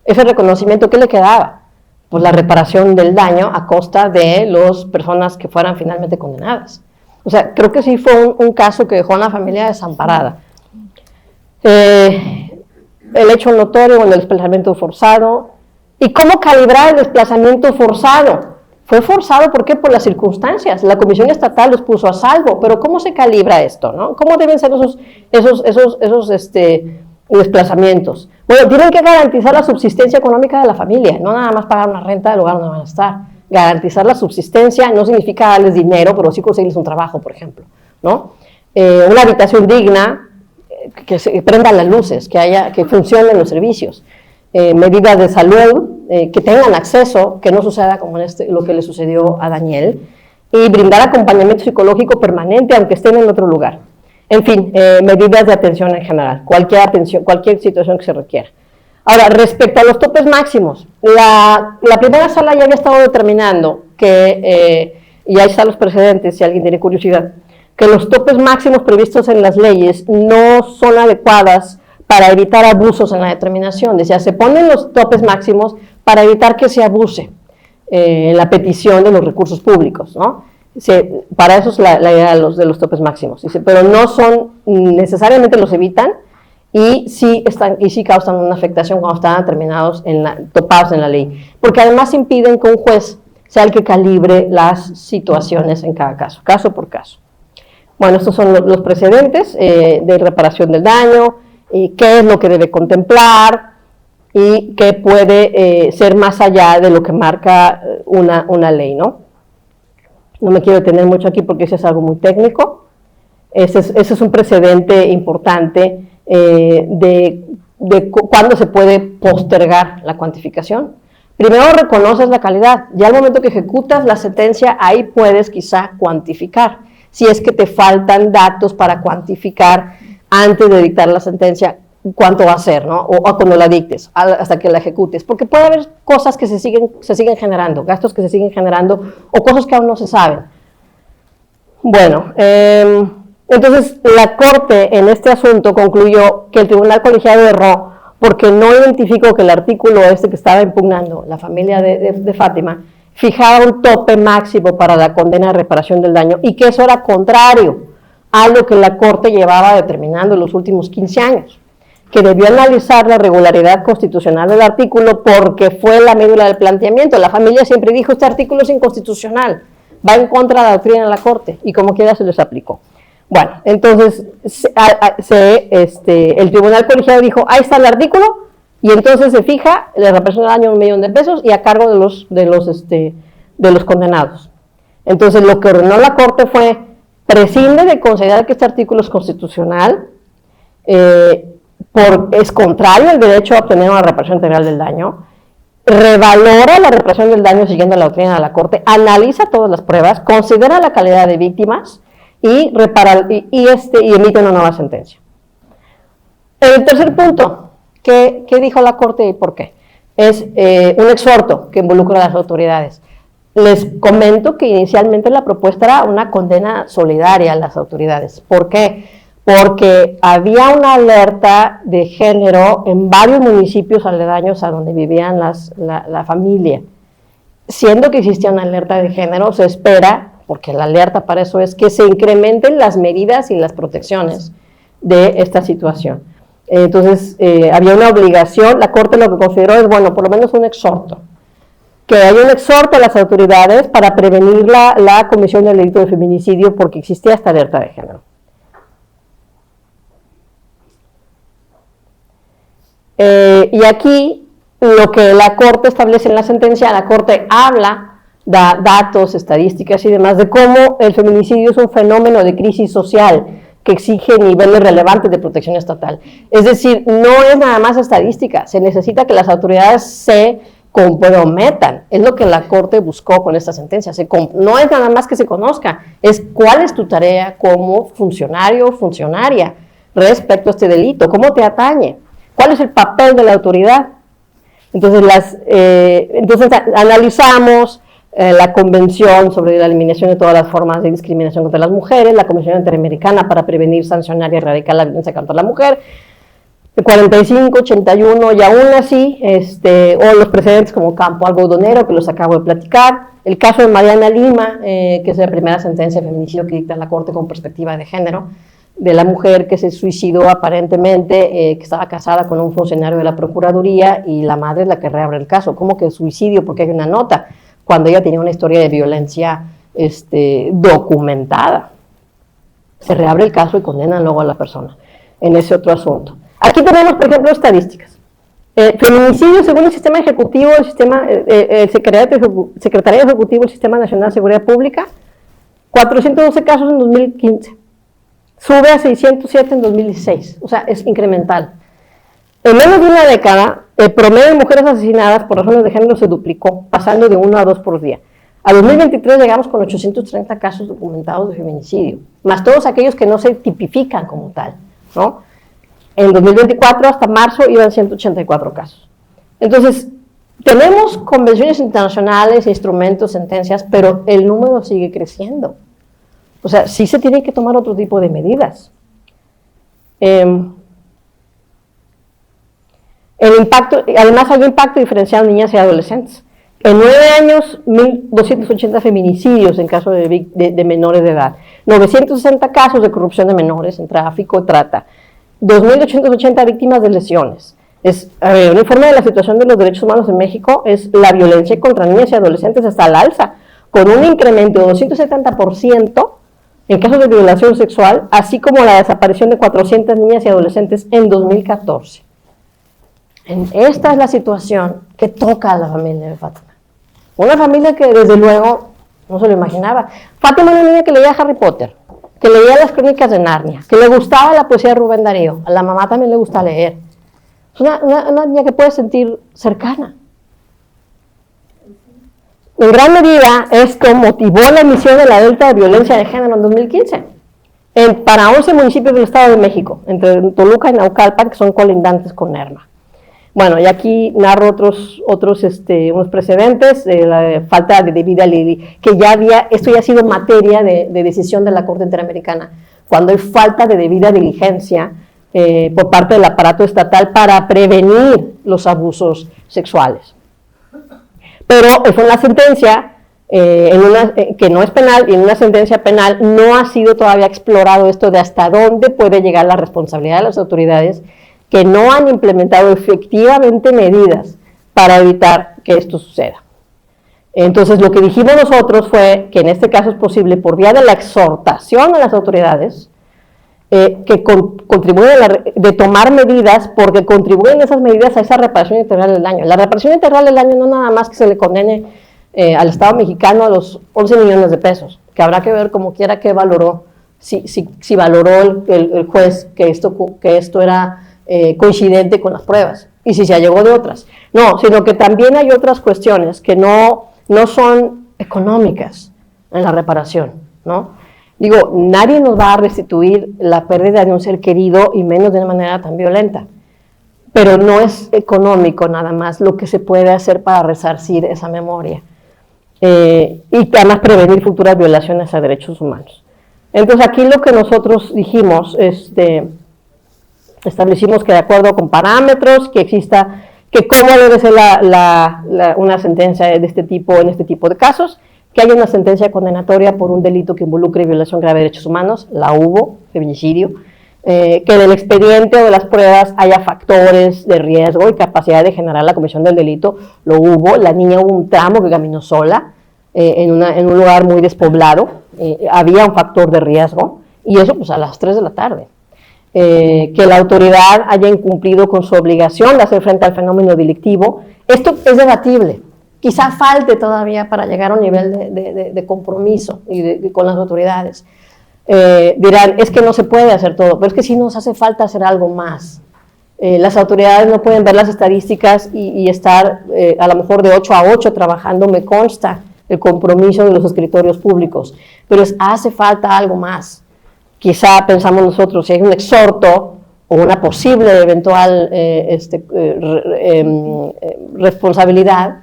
F: ese reconocimiento, ¿qué le quedaba? Pues la reparación del daño a costa de las personas que fueran finalmente condenadas. O sea, creo que sí fue un caso que dejó a la familia desamparada. El hecho notorio con el desplazamiento forzado. ¿Y cómo calibrar el desplazamiento forzado? Fue forzado, ¿por qué? Por las circunstancias. La Comisión Estatal los puso a salvo, pero ¿cómo se calibra esto, no? ¿Cómo deben ser esos desplazamientos? Bueno, tienen que garantizar la subsistencia económica de la familia, no nada más pagar una renta del lugar donde van a estar. Garantizar la subsistencia no significa darles dinero, pero sí conseguirles un trabajo, por ejemplo, ¿no? Una habitación digna, que se prendan las luces, que funcionen los servicios. Medidas de salud, que tengan acceso, que no suceda como lo que le sucedió a Daniel, y brindar acompañamiento psicológico permanente, aunque estén en otro lugar. En fin, medidas de atención en general, cualquier situación que se requiera. Ahora, respecto a los topes máximos, la primera sala ya había estado determinando que, y ahí están los precedentes, si alguien tiene curiosidad, que los topes máximos previstos en las leyes no son adecuadas para evitar abusos en la determinación. Decía, se ponen los topes máximos para evitar que se abuse en la petición de los recursos públicos, ¿no? Para eso es la idea de los topes máximos. Dice, pero no son, necesariamente los evitan, y sí causan una afectación cuando están determinados, topados en la ley, porque además impiden que un juez sea el que calibre las situaciones en cada caso, caso por caso. Bueno, estos son los precedentes de reparación del daño, y qué es lo que debe contemplar, y qué puede ser más allá de lo que marca una ley, ¿no? No me quiero detener mucho aquí porque eso es algo muy técnico. Ese es un precedente importante de cuándo se puede postergar la cuantificación. Primero reconoces la calidad, ya al momento que ejecutas la sentencia, ahí puedes quizá cuantificar, si es que te faltan datos para cuantificar antes de dictar la sentencia, cuánto va a ser, ¿no? O cuando la dictes, hasta que la ejecutes, porque puede haber cosas que se siguen generando, gastos que se siguen generando, o cosas que aún no se saben. Bueno, entonces la Corte en este asunto concluyó que el Tribunal Colegiado erró porque no identificó que el artículo que estaba impugnando la familia de Fátima fijaba un tope máximo para la condena de reparación del daño, y que eso era contrario a lo que la Corte llevaba determinando en los últimos 15 años, que debió analizar la regularidad constitucional del artículo porque fue la médula del planteamiento. La familia siempre dijo, este artículo es inconstitucional, va en contra de la doctrina de la Corte, y como quiera se les aplicó. Bueno, entonces el Tribunal Colegiado dijo, ahí está el artículo, y entonces se fija la reparación del daño en $1 millón y a cargo de los condenados. Entonces lo que ordenó la Corte fue, prescinde de considerar que este artículo es constitucional, es contrario al derecho a obtener una reparación integral del daño, revalora la reparación del daño siguiendo la doctrina de la Corte, analiza todas las pruebas, considera la calidad de víctimas y emite una nueva sentencia. El tercer punto, ¿qué dijo la Corte y por qué? Es un exhorto que involucra a las autoridades. Les comento que inicialmente la propuesta era una condena solidaria a las autoridades. ¿Por qué? Porque había una alerta de género en varios municipios aledaños a donde vivían la familia. Siendo que existía una alerta de género, se espera, porque la alerta para eso es que se incrementen las medidas y las protecciones de esta situación. Entonces, había una obligación, la Corte lo que consideró es, bueno, por lo menos un exhorto, que haya un exhorto a las autoridades para prevenir la comisión del delito de feminicidio porque existía esta alerta de género. Y aquí, lo que la Corte establece en la sentencia, la Corte da datos, estadísticas y demás de cómo el feminicidio es un fenómeno de crisis social que exige niveles relevantes de protección estatal. Es decir, no es nada más estadística, se necesita que las autoridades se comprometan, es lo que la Corte buscó con esta sentencia, no es nada más que se conozca, es cuál es tu tarea como funcionario o funcionaria respecto a este delito, cómo te atañe, cuál es el papel de la autoridad. Entonces, analizamos la Convención sobre la eliminación de todas las formas de discriminación contra las mujeres, la Convención Interamericana para prevenir, sancionar y erradicar la violencia contra la mujer, de 45, 81, y aún así, o los precedentes como Campo Algodonero, que los acabo de platicar, el caso de Mariana Lima, que es la primera sentencia de feminicidio que dicta la Corte con perspectiva de género, de la mujer que se suicidó aparentemente, que estaba casada con un funcionario de la Procuraduría, y la madre es la que reabre el caso. ¿Cómo que suicidio? Porque hay una nota, cuando ella tenía una historia de violencia documentada. Se reabre el caso y condenan luego a la persona en ese otro asunto. Aquí tenemos, por ejemplo, estadísticas. Feminicidio, según el sistema ejecutivo, el Secretariado Ejecutivo del Sistema Nacional de Seguridad Pública, 412 casos en 2015. Sube a 607 en 2016, o sea, es incremental. En menos de una década, el promedio de mujeres asesinadas por razones de género se duplicó, pasando de 1 a 2 por día. A 2023 llegamos con 830 casos documentados de feminicidio, más todos aquellos que no se tipifican como tal, ¿no? En 2024 hasta marzo iban 184 casos. Entonces, tenemos convenciones internacionales, instrumentos, sentencias, pero el número sigue creciendo. O sea, sí se tienen que tomar otro tipo de medidas. El impacto, además hay un impacto diferenciado en niñas y adolescentes. En 9 años, 1.280 feminicidios en caso de menores de edad, 960 casos de corrupción de menores en tráfico y trata, 2.880 víctimas de lesiones. Un informe de la situación de los derechos humanos en México es la violencia contra niñas y adolescentes está al alza, con un incremento de 270% en casos de violación sexual, así como la desaparición de 400 niñas y adolescentes en 2014. Esta es la situación que toca a la familia de Fátima. Una familia que desde luego no se lo imaginaba. Fátima era una niña que leía Harry Potter, que leía las crónicas de Narnia, que le gustaba la poesía de Rubén Darío, a la mamá también le gusta leer. Es una niña que puede sentir cercana. En gran medida, esto motivó la emisión de la alerta de violencia de género en 2015, para 11 municipios del Estado de México, entre Toluca y Naucalpan, que son colindantes con Lerma. Bueno, y aquí narro unos precedentes, la falta de debida que esto ya ha sido materia de decisión de la Corte Interamericana, cuando hay falta de debida diligencia por parte del aparato estatal para prevenir los abusos sexuales. Pero fue una sentencia, que no es penal, y en una sentencia penal no ha sido todavía explorado esto de hasta dónde puede llegar la responsabilidad de las autoridades que no han implementado efectivamente medidas para evitar que esto suceda. Entonces, lo que dijimos nosotros fue que en este caso es posible, por vía de la exhortación a las autoridades, que contribuyen de tomar medidas, porque contribuyen esas medidas a esa reparación integral del daño. La reparación integral del daño no nada más que se le condene al Estado mexicano a los 11 millones de pesos, que habrá que ver como quiera que valoró, si valoró el juez que esto era coincidente con las pruebas, y si se allegó de otras. No, sino que también hay otras cuestiones que no son económicas en la reparación, ¿no? Digo, nadie nos va a restituir la pérdida de un ser querido, y menos de una manera tan violenta, pero no es económico nada más lo que se puede hacer para resarcir esa memoria, y además prevenir futuras violaciones a derechos humanos. Entonces aquí lo que nosotros dijimos, establecimos que de acuerdo con parámetros, que cómo debe ser una sentencia de este tipo en este tipo de casos, que haya una sentencia condenatoria por un delito que involucre violación grave de derechos humanos, la hubo, feminicidio, Que en el expediente o de las pruebas haya factores de riesgo y capacidad de generar la comisión del delito, lo hubo. La niña hubo un tramo que caminó sola en un lugar muy despoblado, había un factor de riesgo, y eso pues a las 3 de la tarde. Que la autoridad haya incumplido con su obligación de hacer frente al fenómeno delictivo, esto es debatible. Quizá falte todavía para llegar a un nivel de compromiso con las autoridades. Dirán, es que no se puede hacer todo, pero es que sí nos hace falta hacer algo más. Las autoridades no pueden ver las estadísticas y estar a lo mejor de 8 a 8 trabajando, me consta el compromiso de los escritorios públicos, pero hace falta algo más. Quizá pensamos nosotros, si hay un exhorto o una posible eventual responsabilidad,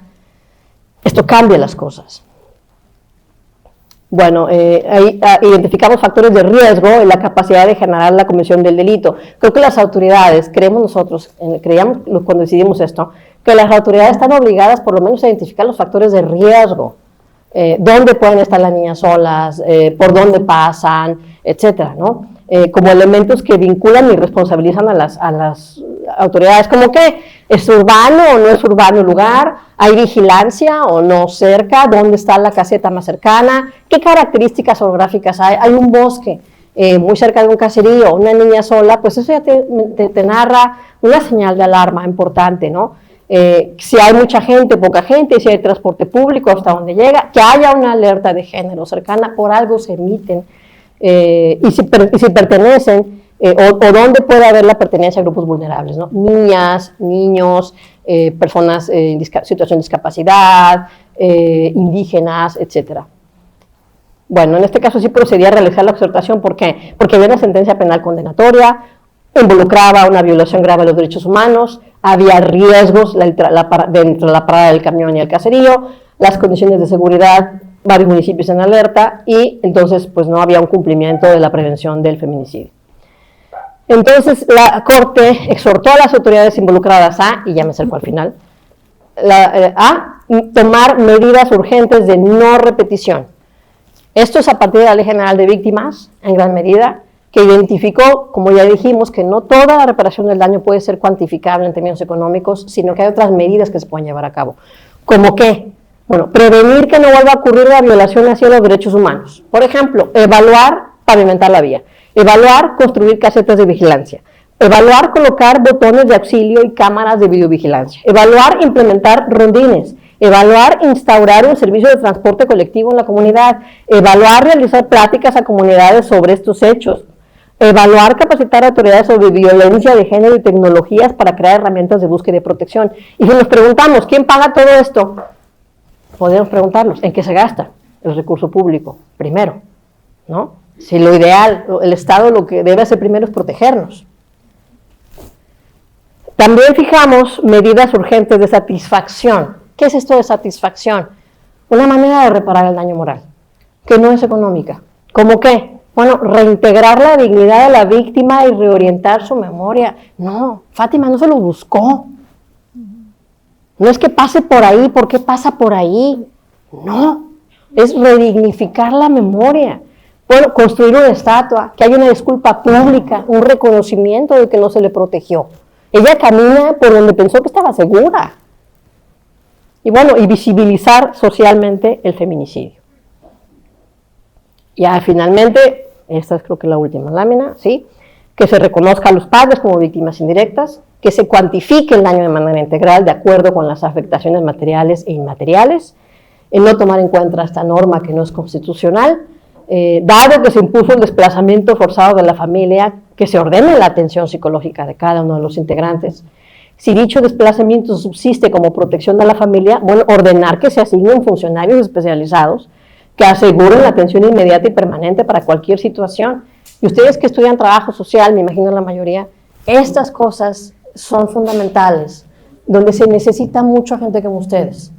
F: esto cambia las cosas. Bueno, ahí identificamos factores de riesgo en la capacidad de generar la comisión del delito. Creo que las autoridades, creíamos cuando decidimos esto, que las autoridades están obligadas por lo menos a identificar los factores de riesgo. Dónde pueden estar las niñas solas, por dónde pasan, etcétera, ¿no? Como elementos que vinculan y responsabilizan a las autoridades, como que es urbano o no es urbano el lugar, hay vigilancia o no cerca, dónde está la caseta más cercana, qué características orográficas hay un bosque muy cerca de un caserío, una niña sola, pues eso ya te narra una señal de alarma importante, ¿no? Si hay mucha gente, poca gente, si hay transporte público, hasta donde llega, que haya una alerta de género cercana, por algo se emiten, y si pertenecen, o dónde puede haber la pertenencia a grupos vulnerables, ¿no? Niñas, niños, personas en situación de discapacidad, indígenas, etcétera. Bueno, en este caso sí procedía a realizar la exhortación, ¿por qué? Porque había una sentencia penal condenatoria, involucraba una violación grave de los derechos humanos, había riesgos dentro de la parada del camión y el caserío, las condiciones de seguridad, varios municipios en alerta, y entonces pues no había un cumplimiento de la prevención del feminicidio. Entonces la Corte exhortó a las autoridades involucradas y ya me acerco al final, a tomar medidas urgentes de no repetición. Esto es a partir de la Ley General de Víctimas, en gran medida, que identificó, como ya dijimos, que no toda la reparación del daño puede ser cuantificable en términos económicos, sino que hay otras medidas que se pueden llevar a cabo. ¿Cómo qué? Bueno, prevenir que no vuelva a ocurrir la violación hacia los derechos humanos. Por ejemplo, evaluar, pavimentar la vía. Evaluar, construir casetas de vigilancia. Evaluar, colocar botones de auxilio y cámaras de videovigilancia. Evaluar, implementar rondines. Evaluar, instaurar un servicio de transporte colectivo en la comunidad. Evaluar, realizar pláticas a comunidades sobre estos hechos. Evaluar, capacitar a autoridades sobre violencia de género y tecnologías para crear herramientas de búsqueda y protección. Y si nos preguntamos, ¿quién paga todo esto? Podemos preguntarnos, ¿en qué se gasta el recurso público? Primero, ¿no? Si lo ideal, el Estado lo que debe hacer primero es protegernos. También fijamos medidas urgentes de satisfacción. ¿Qué es esto de satisfacción? Una manera de reparar el daño moral, que no es económica. ¿Cómo qué? Bueno, reintegrar la dignidad de la víctima y reorientar su memoria. No, Fátima no se lo buscó. No es que pase por ahí, ¿por qué pasa por ahí? No, es redignificar la memoria. Bueno, construir una estatua, que haya una disculpa pública, un reconocimiento de que no se le protegió. Ella camina por donde pensó que estaba segura. Y bueno, y visibilizar socialmente el feminicidio. Ya finalmente, esta es creo que la última lámina, ¿sí? Que se reconozca a los padres como víctimas indirectas, que se cuantifique el daño de manera integral de acuerdo con las afectaciones materiales e inmateriales, el no tomar en cuenta esta norma que no es constitucional, dado que se impuso el desplazamiento forzado de la familia, que se ordene la atención psicológica de cada uno de los integrantes. Si dicho desplazamiento subsiste como protección de la familia, bueno, ordenar que se asignen funcionarios especializados que aseguren la atención inmediata y permanente para cualquier situación. Y ustedes que estudian trabajo social, me imagino la mayoría, estas cosas son fundamentales, donde se necesita mucha gente como ustedes.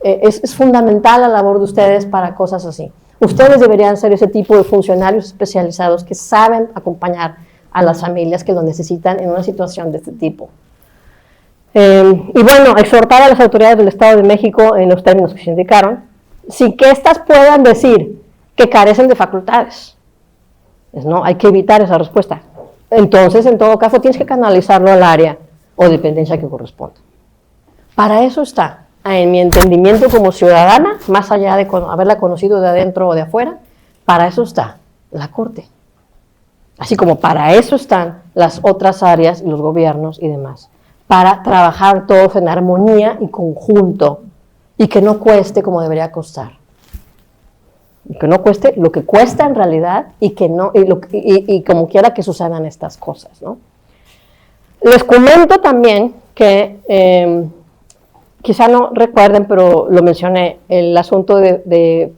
F: Es fundamental la labor de ustedes para cosas así. Ustedes deberían ser ese tipo de funcionarios especializados que saben acompañar a las familias que lo necesitan en una situación de este tipo. Y bueno, exhortar a las autoridades del Estado de México en los términos que se indicaron, sin que éstas puedan decir que carecen de facultades. No, hay que evitar esa respuesta. entonces en todo caso tienes que canalizarlo al área o dependencia que corresponda. Para eso está, en mi entendimiento como ciudadana, más allá de haberla conocido de adentro o de afuera, para eso está la Corte. Así como para eso están las otras áreas y los gobiernos y demás, para trabajar todos en armonía y conjunto, y que no cueste como debería costar. Y que no cueste lo que cuesta en realidad, y que no, y como quiera que sucedan estas cosas, ¿no? Les comento también que, quizá no recuerden, pero lo mencioné, el asunto de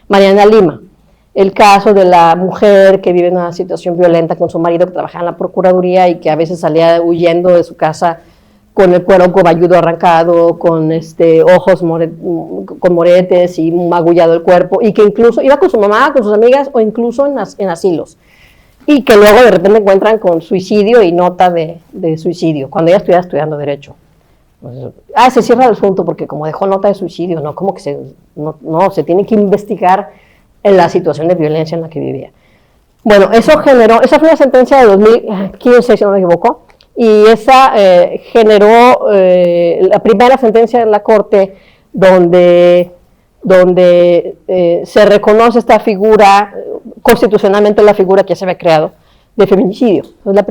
F: Mariana Lima, el caso de la mujer que vive en una situación violenta con su marido que trabajaba en la Procuraduría y que a veces salía huyendo de su casa con el cuero cabelludo arrancado, con ojos con moretes y magullado el cuerpo, y que incluso iba con su mamá, con sus amigas o incluso en asilos, y que luego de repente encuentran con suicidio y nota de suicidio, cuando ella estuviera estudiando Derecho. Se cierra el asunto porque como dejó nota de suicidio, no, como que se tiene que investigar en la situación de violencia en la que vivía. Bueno, esa fue una sentencia de 2015, si no me equivoco, y esa generó la primera sentencia de la Corte donde se reconoce esta figura, constitucionalmente la figura que ya se había creado, de feminicidio.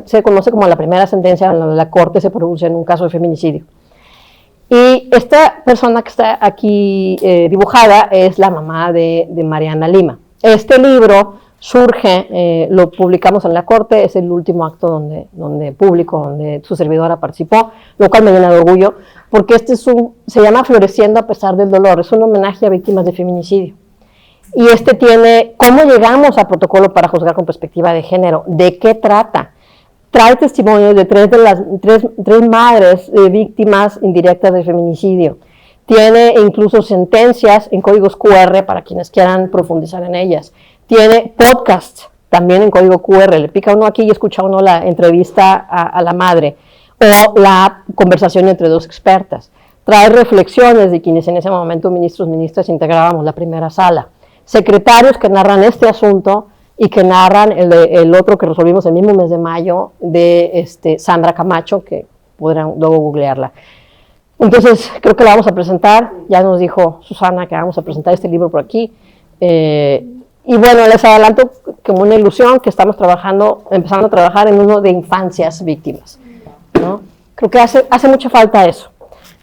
F: Se conoce como la primera sentencia en la que la Corte se pronuncia en un caso de feminicidio. Y esta persona que está aquí dibujada es la mamá de Mariana Lima. Este libro surge, lo publicamos en la Corte, es el último acto donde su servidora participó, lo cual me llena de orgullo, porque se llama Floreciendo a pesar del dolor, es un homenaje a víctimas de feminicidio. Y tiene cómo llegamos a protocolo para juzgar con perspectiva de género, de qué trata. Trae testimonios de tres madres víctimas indirectas de feminicidio. Tiene incluso sentencias en códigos QR para quienes quieran profundizar en ellas. Tiene podcasts también en código QR. Le pica uno aquí y escucha uno la entrevista a la madre o la conversación entre dos expertas. Trae reflexiones de quienes en ese momento ministras integrábamos la primera sala. Secretarios que narran este asunto y que narran el otro que resolvimos el mismo mes de mayo de Sandra Camacho, que podrán luego googlearla. Entonces, creo que la vamos a presentar, ya nos dijo Susana que vamos a presentar este libro por aquí, y bueno, les adelanto como una ilusión que estamos empezando a trabajar en uno de infancias víctimas, ¿no? Creo que hace mucha falta eso.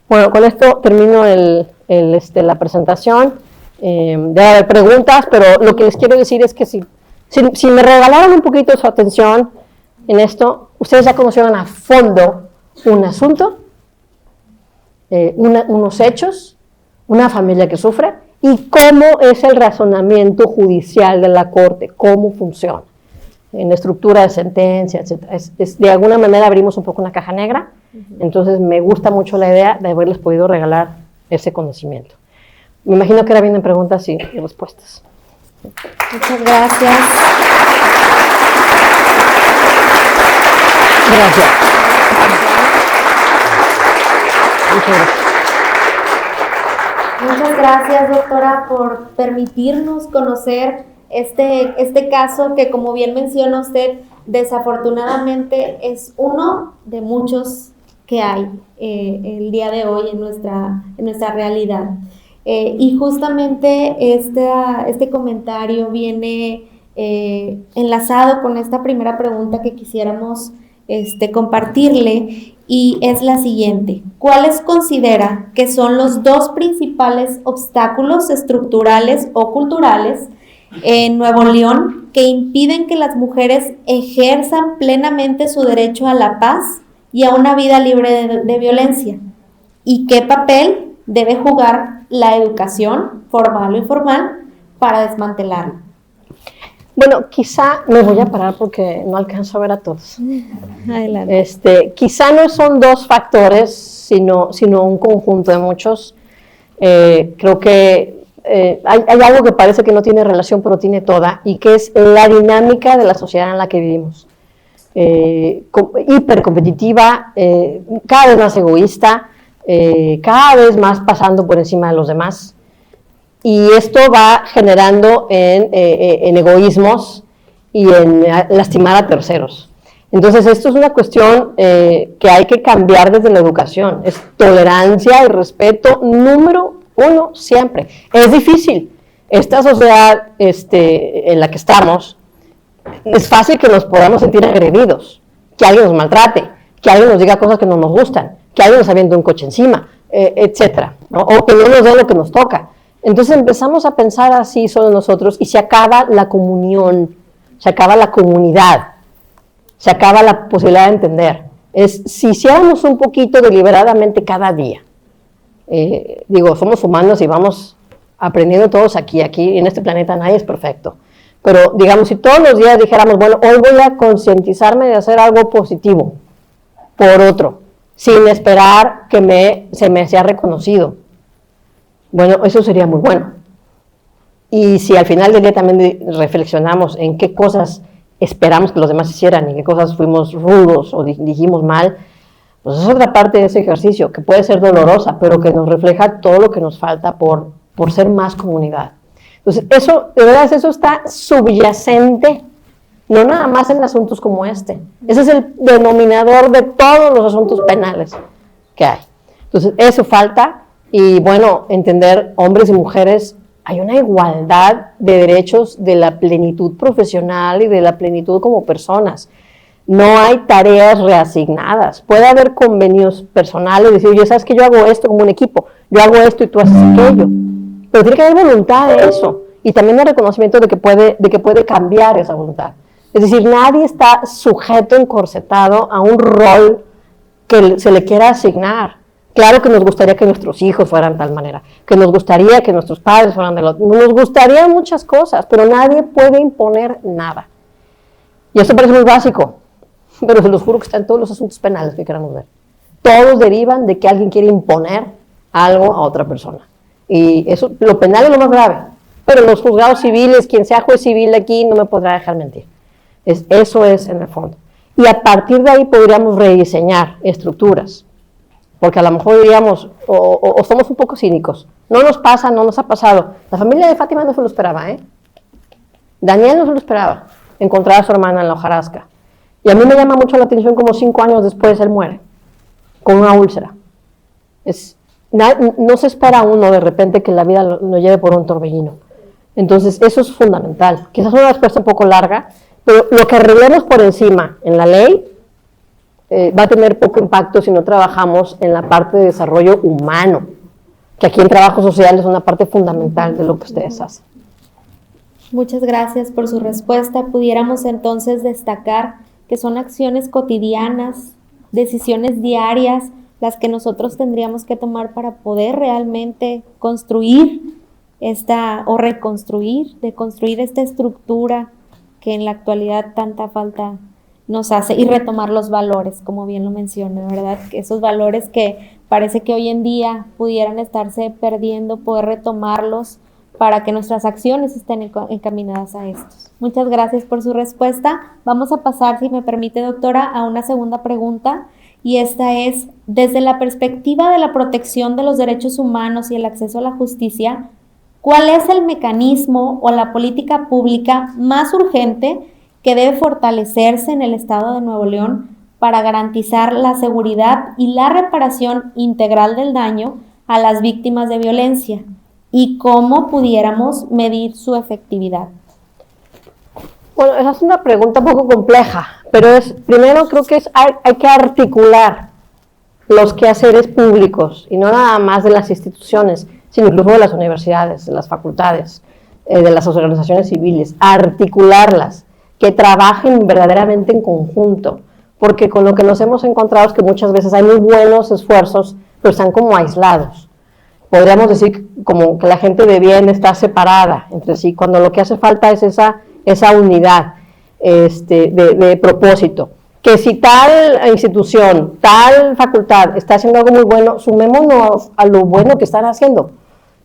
F: Bueno, con esto termino la presentación, debe haber preguntas, pero lo que les quiero decir es que si me regalaran un poquito de su atención en esto, ustedes ya conocieron a fondo un asunto, unos hechos, una familia que sufre y cómo es el razonamiento judicial de la Corte, cómo funciona, en la estructura de sentencia, etc. De alguna manera abrimos un poco una caja negra, entonces me gusta mucho la idea de haberles podido regalar ese conocimiento. Me imagino que ahora vienen preguntas y respuestas.
E: Muchas gracias.
F: Gracias. Muchas gracias.
E: Muchas gracias, doctora, por permitirnos conocer este caso que, como bien menciona usted, desafortunadamente es uno de muchos que hay el día de hoy en nuestra realidad. Y justamente este comentario viene enlazado con esta primera pregunta que quisiéramos compartirle, y es la siguiente: ¿cuáles considera que son los dos principales obstáculos estructurales o culturales en Nuevo León que impiden que las mujeres ejerzan plenamente su derecho a la paz y a una vida libre de violencia? ¿Y qué papel debe jugar la educación, formal o informal, para desmantelarlo?
F: Bueno, quizá me voy a parar porque no alcanzo a ver a todos.
E: Adelante.
F: Quizá no son dos factores, sino un conjunto de muchos. Creo que hay algo que parece que no tiene relación, pero tiene toda, y que es la dinámica de la sociedad en la que vivimos. Hipercompetitiva, cada vez más egoísta, cada vez más pasando por encima de los demás. Y esto va generando en egoísmos y en lastimar a terceros. Entonces, esto es una cuestión que hay que cambiar desde la educación. Es tolerancia y respeto número uno siempre. Es difícil. Esta sociedad en la que estamos, es fácil que nos podamos sentir agredidos, que alguien nos maltrate, que alguien nos diga cosas que no nos gustan, que alguien nos aviente un coche encima, etcétera, ¿no? O que no nos dé lo que nos toca. Entonces empezamos a pensar así solo nosotros y se acaba la comunión, se acaba la comunidad, se acaba la posibilidad de entender. Si hiciéramos un poquito deliberadamente cada día, somos humanos y vamos aprendiendo todos aquí en este planeta nadie es perfecto, pero digamos, si todos los días dijéramos, bueno, hoy voy a concientizarme de hacer algo positivo por otro, sin esperar que se me sea reconocido, bueno, eso sería muy bueno. Y si al final del día también reflexionamos en qué cosas esperamos que los demás hicieran y qué cosas fuimos rudos o dijimos mal, pues es otra parte de ese ejercicio que puede ser dolorosa, pero que nos refleja todo lo que nos falta por ser más comunidad. Entonces, eso, de verdad, eso está subyacente, no nada más en asuntos como este. Ese es el denominador de todos los asuntos penales que hay. Entonces, eso falta, y bueno, entender hombres y mujeres, hay una igualdad de derechos de la plenitud profesional y de la plenitud como personas. No hay tareas reasignadas. Puede haber convenios personales, decir, oye, sabes que yo hago esto como un equipo, yo hago esto y tú haces aquello. Pero tiene que haber voluntad de eso. Y también el reconocimiento de que puede cambiar esa voluntad. Es decir, nadie está sujeto, encorsetado a un rol que se le quiera asignar. Claro que nos gustaría que nuestros hijos fueran de tal manera, que nos gustaría que nuestros padres fueran de otro. Nos gustaría muchas cosas, pero nadie puede imponer nada. Y esto parece muy básico, pero se los juro que está en todos los asuntos penales que queramos ver. Todos derivan de que alguien quiere imponer algo a otra persona. Y eso, lo penal es lo más grave. Pero los juzgados civiles, quien sea juez civil aquí, no me podrá dejar mentir. Eso es en el fondo. Y a partir de ahí podríamos rediseñar estructuras. Porque a lo mejor diríamos, o somos un poco cínicos. No nos pasa, no nos ha pasado. La familia de Fátima no se lo esperaba, ¿eh? Daniel no se lo esperaba, encontrar a su hermana en la hojarasca. Y a mí me llama mucho la atención como 5 años después él muere, con una úlcera. No se espera uno de repente que la vida lo lleve por un torbellino. Entonces eso es fundamental. Quizás una respuesta un poco larga, pero lo que arreglemos por encima en la ley va a tener poco impacto si no trabajamos en la parte de desarrollo humano, que aquí en trabajo social es una parte fundamental de lo que ustedes hacen.
E: Muchas gracias por su respuesta. Pudiéramos entonces destacar que son acciones cotidianas, decisiones diarias, las que nosotros tendríamos que tomar para poder realmente construir construir esta estructura que en la actualidad tanta falta nos hace, y retomar los valores, como bien lo menciona, ¿verdad? Esos valores que parece que hoy en día pudieran estarse perdiendo, poder retomarlos para que nuestras acciones estén encaminadas a estos. Muchas gracias por su respuesta. Vamos a pasar, si me permite, doctora, a una segunda pregunta, y esta es, desde la perspectiva de la protección de los derechos humanos y el acceso a la justicia, ¿cuál es el mecanismo o la política pública más urgente que debe fortalecerse en el Estado de Nuevo León para garantizar la seguridad y la reparación integral del daño a las víctimas de violencia? ¿Y cómo pudiéramos medir su efectividad?
F: Bueno, esa es una pregunta un poco compleja, pero primero creo que hay que articular los quehaceres públicos, y no nada más de las instituciones, sino incluso de las universidades, de las facultades, de las organizaciones civiles, articularlas, que trabajen verdaderamente en conjunto, porque con lo que nos hemos encontrado es que muchas veces hay muy buenos esfuerzos, pero están como aislados. Podríamos decir como que la gente de bien está separada entre sí, cuando lo que hace falta es esa unidad de propósito. Que si tal institución, tal facultad está haciendo algo muy bueno, sumémonos a lo bueno que están haciendo.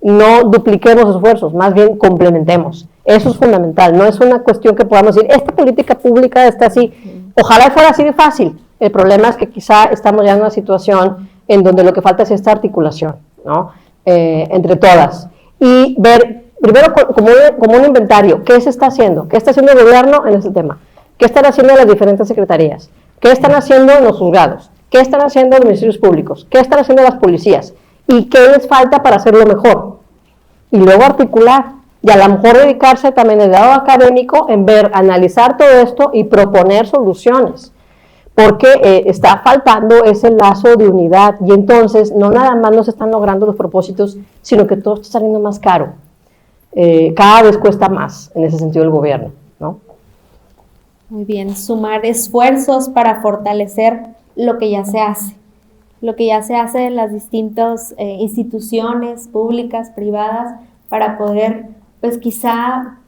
F: No dupliquemos esfuerzos, más bien complementemos. Eso es fundamental, no es una cuestión que podamos decir, esta política pública está así, ojalá fuera así de fácil. El problema es que quizá estamos ya en una situación en donde lo que falta es esta articulación, ¿no? Entre todas, y ver primero como un inventario. ¿Qué se está haciendo? ¿Qué está haciendo el gobierno en este tema? ¿Qué están haciendo las diferentes secretarías? ¿Qué están haciendo los juzgados? ¿Qué están haciendo los ministerios públicos? ¿Qué están haciendo las policías? ¿Y qué les falta para hacerlo mejor? Y luego articular. Y a lo mejor dedicarse también el lado académico en ver, analizar todo esto y proponer soluciones. Porque está faltando ese lazo de unidad. Y entonces no nada más no se están logrando los propósitos, sino que todo está saliendo más caro. Cada vez cuesta más en ese sentido el gobierno, ¿no?
E: Muy bien, sumar esfuerzos para fortalecer lo que ya se hace en las distintas instituciones públicas, privadas, para poder, pues quizá,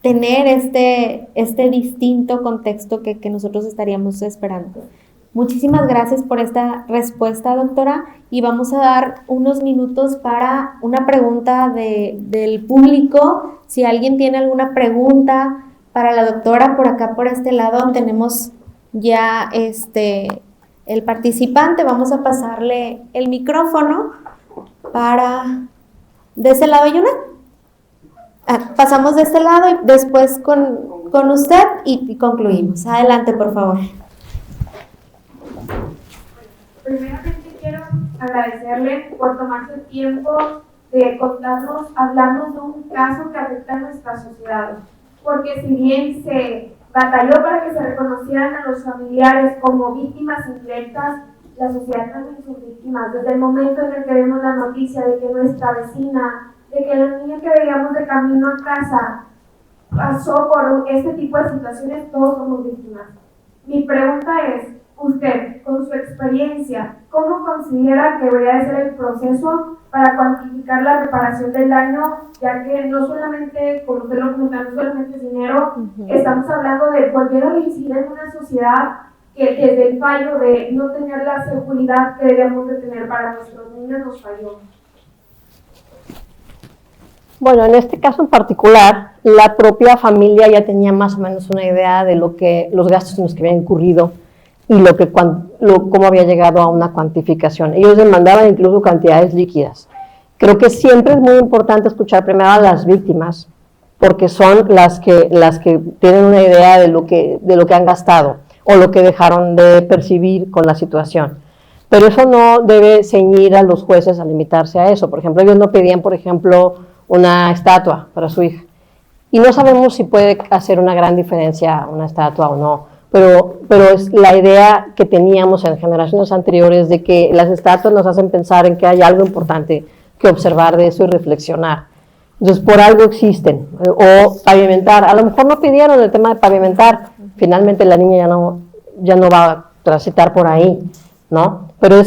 E: tener este distinto contexto que nosotros estaríamos esperando. Muchísimas gracias por esta respuesta, doctora, y vamos a dar unos minutos para una pregunta del público. Si alguien tiene alguna pregunta para la doctora, por acá, por este lado, tenemos ya el participante. Vamos a pasarle el micrófono para... ¿De ese lado hay una? Pasamos de este lado y después con usted y concluimos. Adelante, por favor.
B: Primeramente quiero agradecerle por tomarse el tiempo de contarnos, hablarnos de un caso que afecta a nuestra sociedad. Porque si bien se batalló para que se reconocieran a los familiares como víctimas indirectas, la sociedad también son víctimas. Desde el momento en el que vemos la noticia de que nuestra vecina, de que la niña que veíamos de camino a casa pasó por este tipo de situaciones, todos somos víctimas. Mi pregunta es, usted, con su experiencia, ¿cómo considera que debería de ser el proceso para cuantificar la reparación del daño? Ya que no solamente, como usted lo comentó, no solamente es dinero, estamos hablando de volver a incidir en una sociedad que desde el fallo de no tener la seguridad que debemos de tener para nuestros niños nos falló.
F: Bueno, en este caso en particular, la propia familia ya tenía más o menos una idea de los gastos en los que había incurrido y cómo había llegado a una cuantificación. Ellos demandaban incluso cantidades líquidas. Creo que siempre es muy importante escuchar primero a las víctimas, porque son las que tienen una idea de lo que han gastado o lo que dejaron de percibir con la situación. Pero eso no debe ceñir a los jueces a limitarse a eso. Por ejemplo, ellos no pedían, por ejemplo, una estatua para su hija. Y no sabemos si puede hacer una gran diferencia una estatua o no, pero es la idea que teníamos en generaciones anteriores de que las estatuas nos hacen pensar en que hay algo importante que observar de eso y reflexionar. Entonces, por algo existen. O pavimentar. A lo mejor no pidieron el tema de pavimentar. Finalmente la niña ya no va a transitar por ahí, ¿no? Pero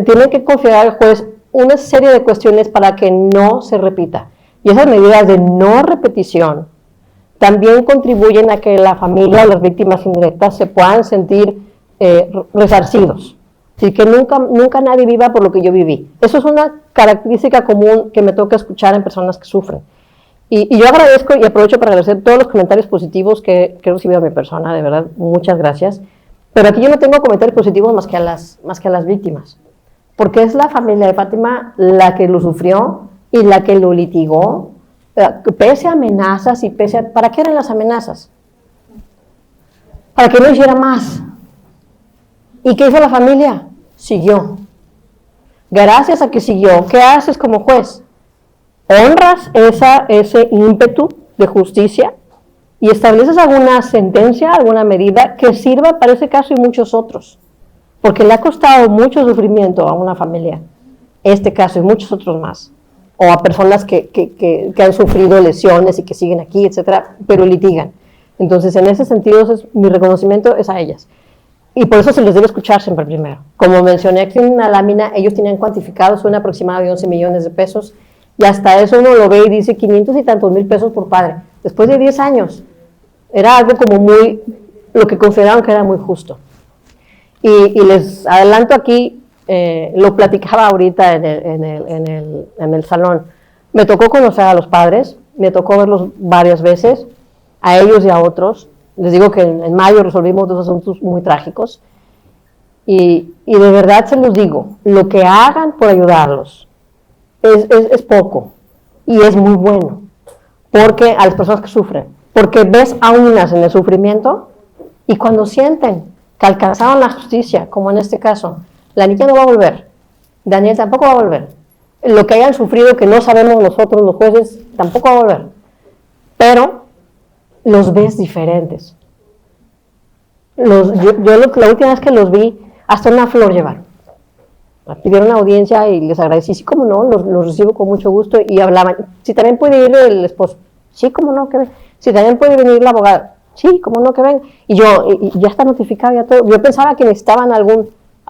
F: tiene que considerar el juez una serie de cuestiones para que no se repita. Y esas medidas de no repetición también contribuyen a que la familia, las víctimas indirectas, se puedan sentir resarcidos. Así que nunca nadie viva por lo que yo viví. Eso es una característica común que me toca escuchar en personas que sufren. Y yo agradezco y aprovecho para agradecer todos los comentarios positivos que he recibido a mi persona, de verdad, muchas gracias. Pero aquí yo no tengo comentarios positivos más que a las víctimas. Porque es la familia de Fátima la que lo sufrió y la que lo litigó, pese a amenazas y ¿para qué eran las amenazas? Para que no hiciera más. ¿Y qué hizo la familia? Siguió. Gracias a que siguió, ¿qué haces como juez? Honras ese ímpetu de justicia y estableces alguna sentencia, alguna medida que sirva para ese caso y muchos otros. Porque le ha costado mucho sufrimiento a una familia, este caso y muchos otros más, o a personas que han sufrido lesiones y que siguen aquí, etcétera, pero litigan. Entonces, en ese sentido, mi reconocimiento es a ellas. Y por eso se les debe escuchar siempre primero. Como mencioné aquí en una lámina, ellos tenían cuantificados un aproximado de 11 millones de pesos, y hasta eso uno lo ve y dice 500 y tantos mil pesos por padre. Después de 10 años, era algo como lo que consideraban que era muy justo. Y les adelanto aquí, lo platicaba ahorita en el salón, me tocó conocer a los padres, me tocó verlos varias veces, a ellos y a otros. Les digo que en mayo resolvimos dos asuntos muy trágicos y de verdad se los digo, lo que hagan por ayudarlos es poco y es muy bueno. porque a las personas que sufren, porque ves a unas en el sufrimiento y cuando sienten que alcanzaron la justicia, como en este caso, la niña no va a volver, Daniel tampoco va a volver, lo que hayan sufrido que no sabemos nosotros los jueces tampoco va a volver, pero los ves diferentes. La última vez que los vi, hasta una flor llevaron. Pidieron una audiencia y les agradecí, sí, como no, los recibo con mucho gusto y hablaban. Si también puede ir el esposo, sí, como no, que ven. Si también puede venir la abogada, sí, como no, que ven. Y ya está notificado, ya todo. Yo pensaba que necesitaban alguna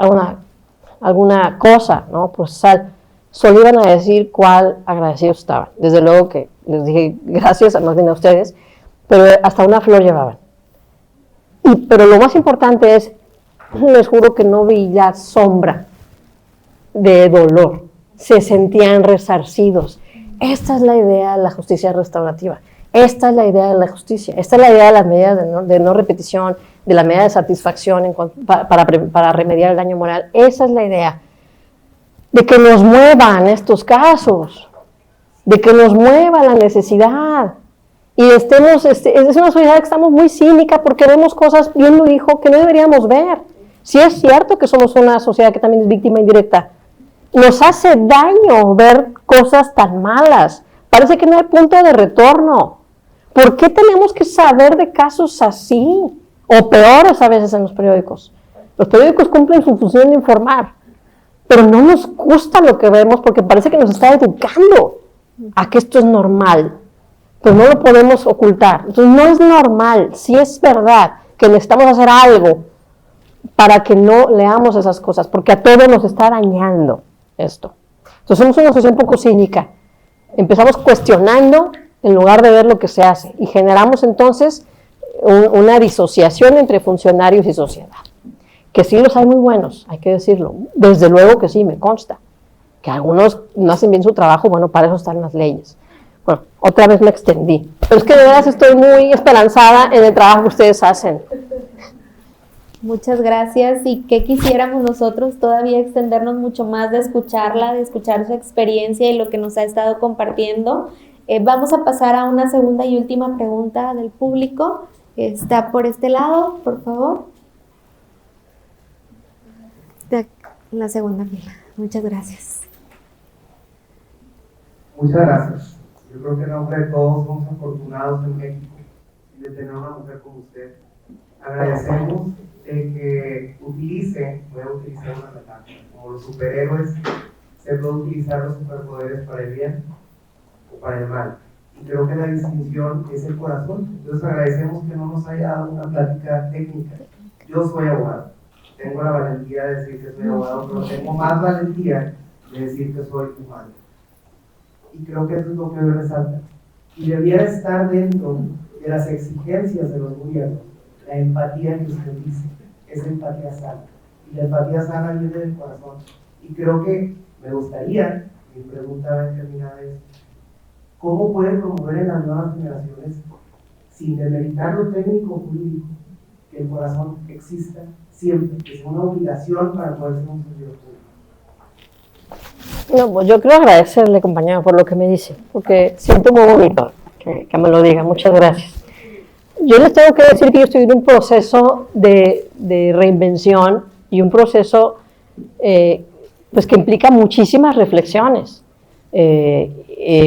F: cosa, ¿no? Procesal. Solo iban a decir cuál agradecidos estaban. Desde luego que les dije gracias, más bien a ustedes, pero hasta una flor llevaban. Pero lo más importante es, les juro que no vi la sombra de dolor, se sentían resarcidos. Esta es la idea de la justicia restaurativa, esta es la idea de la justicia, esta es la idea de las medidas de no repetición, de la medida de satisfacción para remediar el daño moral. Esa es la idea, de que nos muevan estos casos, de que nos mueva la necesidad. Y es una sociedad que estamos muy cínica porque vemos cosas, bien lo dijo, que no deberíamos ver. Sí es cierto que somos una sociedad que también es víctima indirecta. Nos hace daño ver cosas tan malas. Parece que no hay punto de retorno. ¿Por qué tenemos que saber de casos así? O peores a veces en los periódicos. Los periódicos cumplen su función de informar, pero no nos gusta lo que vemos porque parece que nos está educando a que esto es normal. Pero no lo podemos ocultar. Entonces no es normal, sí es verdad que necesitamos hacer algo para que no leamos esas cosas, porque a todos nos está dañando esto. Entonces somos una sociedad un poco cínica. Empezamos cuestionando en lugar de ver lo que se hace y generamos entonces una disociación entre funcionarios y sociedad. Que sí los hay muy buenos, hay que decirlo. Desde luego que sí, me consta. Que algunos no hacen bien su trabajo, bueno, para eso están las leyes. Bueno, otra vez me extendí. Pero es que de verdad estoy muy esperanzada en el trabajo que ustedes hacen.
E: Muchas gracias y que quisiéramos nosotros todavía extendernos mucho más de escucharla, de escuchar su experiencia y lo que nos ha estado compartiendo. Vamos a pasar a una segunda y última pregunta del público. Está por este lado, por favor. De la segunda fila. Muchas gracias.
G: Muchas gracias. Yo creo que en nombre de todos somos afortunados en México de tener una mujer como usted. Agradecemos que voy a utilizar una metáfora, como los superhéroes, se puede utilizar los superpoderes para el bien o para el mal. Y creo que la distinción es el corazón. Entonces agradecemos que no nos haya dado una plática técnica. Yo soy abogado, tengo la valentía de decir que soy abogado, pero tengo más valentía de decir que soy humano. Y creo que eso es lo que hoy resalta. Y debiera estar dentro de las exigencias de los gobiernos, la empatía que usted dice, es empatía sana. Y la empatía sana viene del corazón. Y creo que me gustaría, mi pregunta va determinada es, ¿cómo puede promover en las nuevas generaciones, sin demeritar lo técnico o jurídico, que el corazón exista siempre, que sea una obligación para poder ser un servidor público?
F: No, pues yo quiero agradecerle, compañero, por lo que me dice, porque siento muy bonito que me lo diga. Muchas gracias. Yo les tengo que decir que yo estoy en un proceso de reinvención y un proceso pues que implica muchísimas reflexiones,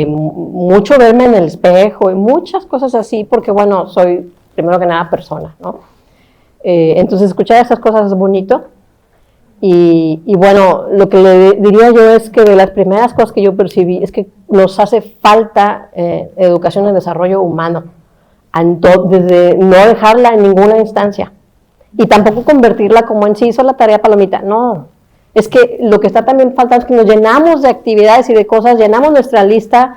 F: mucho verme en el espejo y muchas cosas así, porque bueno, soy primero que nada persona, ¿no? Entonces escuchar esas cosas es bonito. Y bueno, lo que le diría yo es que de las primeras cosas que yo percibí es que nos hace falta educación en desarrollo humano, desde no dejarla en ninguna instancia y tampoco convertirla como en sí hizo la tarea palomita, no, es que lo que está también faltando es que nos llenamos de actividades y de cosas, llenamos nuestra lista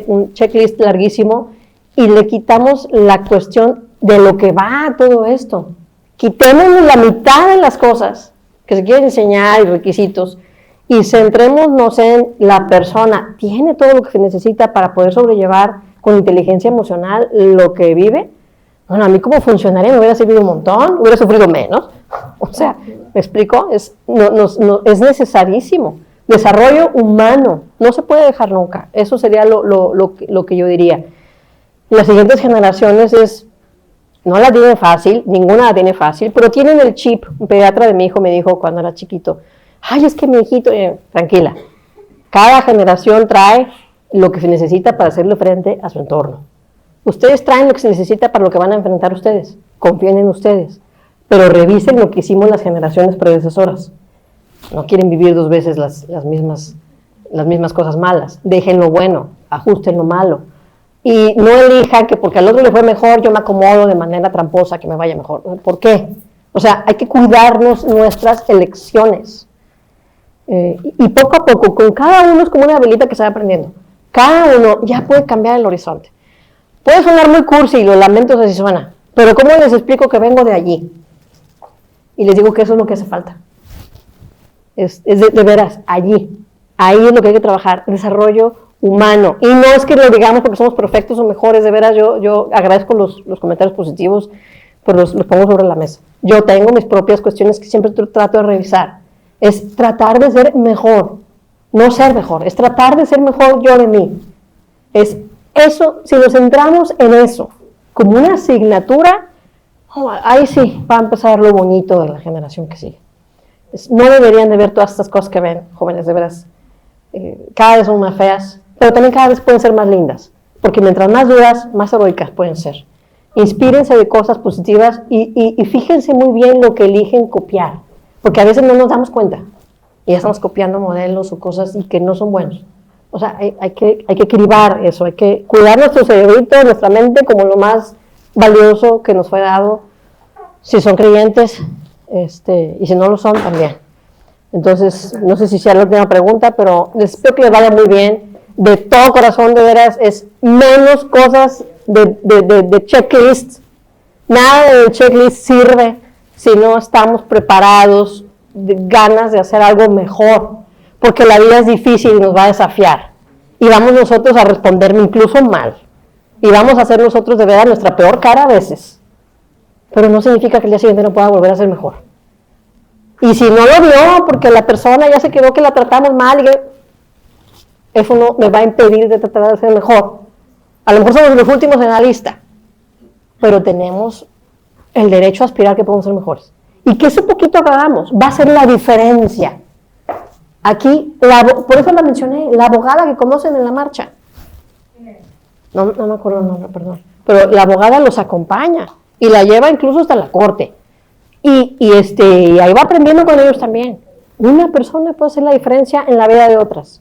F: un checklist larguísimo y le quitamos la cuestión de lo que va a todo esto. Quitémonos la mitad de las cosas que se quieren enseñar y requisitos y centrémonos en la persona. ¿Tiene todo lo que se necesita para poder sobrellevar con inteligencia emocional lo que vive? Bueno, a mí como funcionaria me hubiera servido un montón, hubiera sufrido menos. O sea, ¿me explico? Es necesarísimo. Desarrollo humano. No se puede dejar nunca. Eso sería lo que yo diría. Las siguientes generaciones no la tienen fácil, ninguna la tiene fácil, pero tienen el chip. Un pediatra de mi hijo me dijo cuando era chiquito, ay, es que mi hijito, tranquila, cada generación trae lo que se necesita para hacerle frente a su entorno. Ustedes traen lo que se necesita para lo que van a enfrentar ustedes, confíen en ustedes, pero revisen lo que hicimos las generaciones predecesoras. No quieren vivir dos veces las mismas cosas malas, dejen lo bueno, ajusten lo malo. Y no elijan que porque al otro le fue mejor, yo me acomodo de manera tramposa que me vaya mejor. ¿Por qué? O sea, hay que cuidarnos nuestras elecciones. Y poco a poco, con cada uno es como una velita que se va prendiendo. Cada uno ya puede cambiar el horizonte. Puede sonar muy cursi, y lo lamento si así suena, pero ¿cómo les explico que vengo de allí? Y les digo que eso es lo que hace falta. Es de veras, allí. Ahí es lo que hay que trabajar, desarrollo humano. Y no es que lo digamos porque somos perfectos o mejores, de veras, yo agradezco los comentarios positivos, pero los pongo sobre la mesa. Yo tengo mis propias cuestiones que siempre trato de revisar. Es tratar de ser mejor, no ser mejor, es tratar de ser mejor yo de mí. Es eso, si nos centramos en eso, como una asignatura, ahí sí va a empezar lo bonito de la generación que sigue. No deberían de ver todas estas cosas que ven, jóvenes, de veras. Cada vez son más feas, pero también cada vez pueden ser más lindas, porque mientras más duras, más heroicas pueden ser. Inspírense de cosas positivas y fíjense muy bien lo que eligen copiar, porque a veces no nos damos cuenta y ya estamos copiando modelos o cosas y que no son buenos. O sea, hay que cribar eso, hay que cuidar nuestro cerebrito, nuestra mente como lo más valioso que nos fue dado, si son creyentes, y si no lo son también. Entonces, no sé si sea la última pregunta, pero les espero que les vaya muy bien. De todo corazón, de veras, es menos cosas de checklist. Nada de checklist sirve si no estamos preparados, de ganas de hacer algo mejor, porque la vida es difícil y nos va a desafiar. Y vamos nosotros a responderme incluso mal. Y vamos a hacer nosotros de veras nuestra peor cara a veces. Pero no significa que el día siguiente no pueda volver a ser mejor. Y si no lo vio, porque la persona ya se quedó que la tratamos mal, y eso no me va a impedir de tratar de ser mejor. A lo mejor somos los últimos en la lista, pero tenemos el derecho a aspirar que podemos ser mejores. Y que ese poquito que hagamos va a ser la diferencia. Aquí, por eso la mencioné, la abogada que conocen en la marcha. No me acuerdo el nombre, perdón. Pero la abogada los acompaña y la lleva incluso hasta la corte. Y ahí va aprendiendo con ellos también. Una persona puede hacer la diferencia en la vida de otras.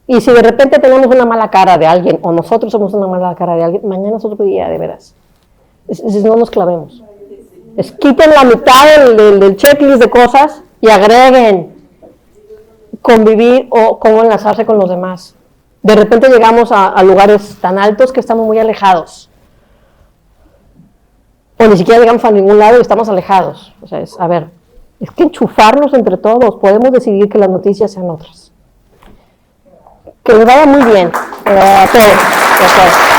F: Y si de repente tenemos una mala cara de alguien, o nosotros somos una mala cara de alguien, mañana es otro día, de veras. No nos clavemos. Quiten la mitad del checklist de cosas y agreguen convivir o cómo enlazarse con los demás. De repente llegamos a lugares tan altos que estamos muy alejados. O ni siquiera llegamos a ningún lado y estamos alejados. O sea, es que enchufarnos entre todos, podemos decidir que las noticias sean otras. Que les vaya muy bien a todos.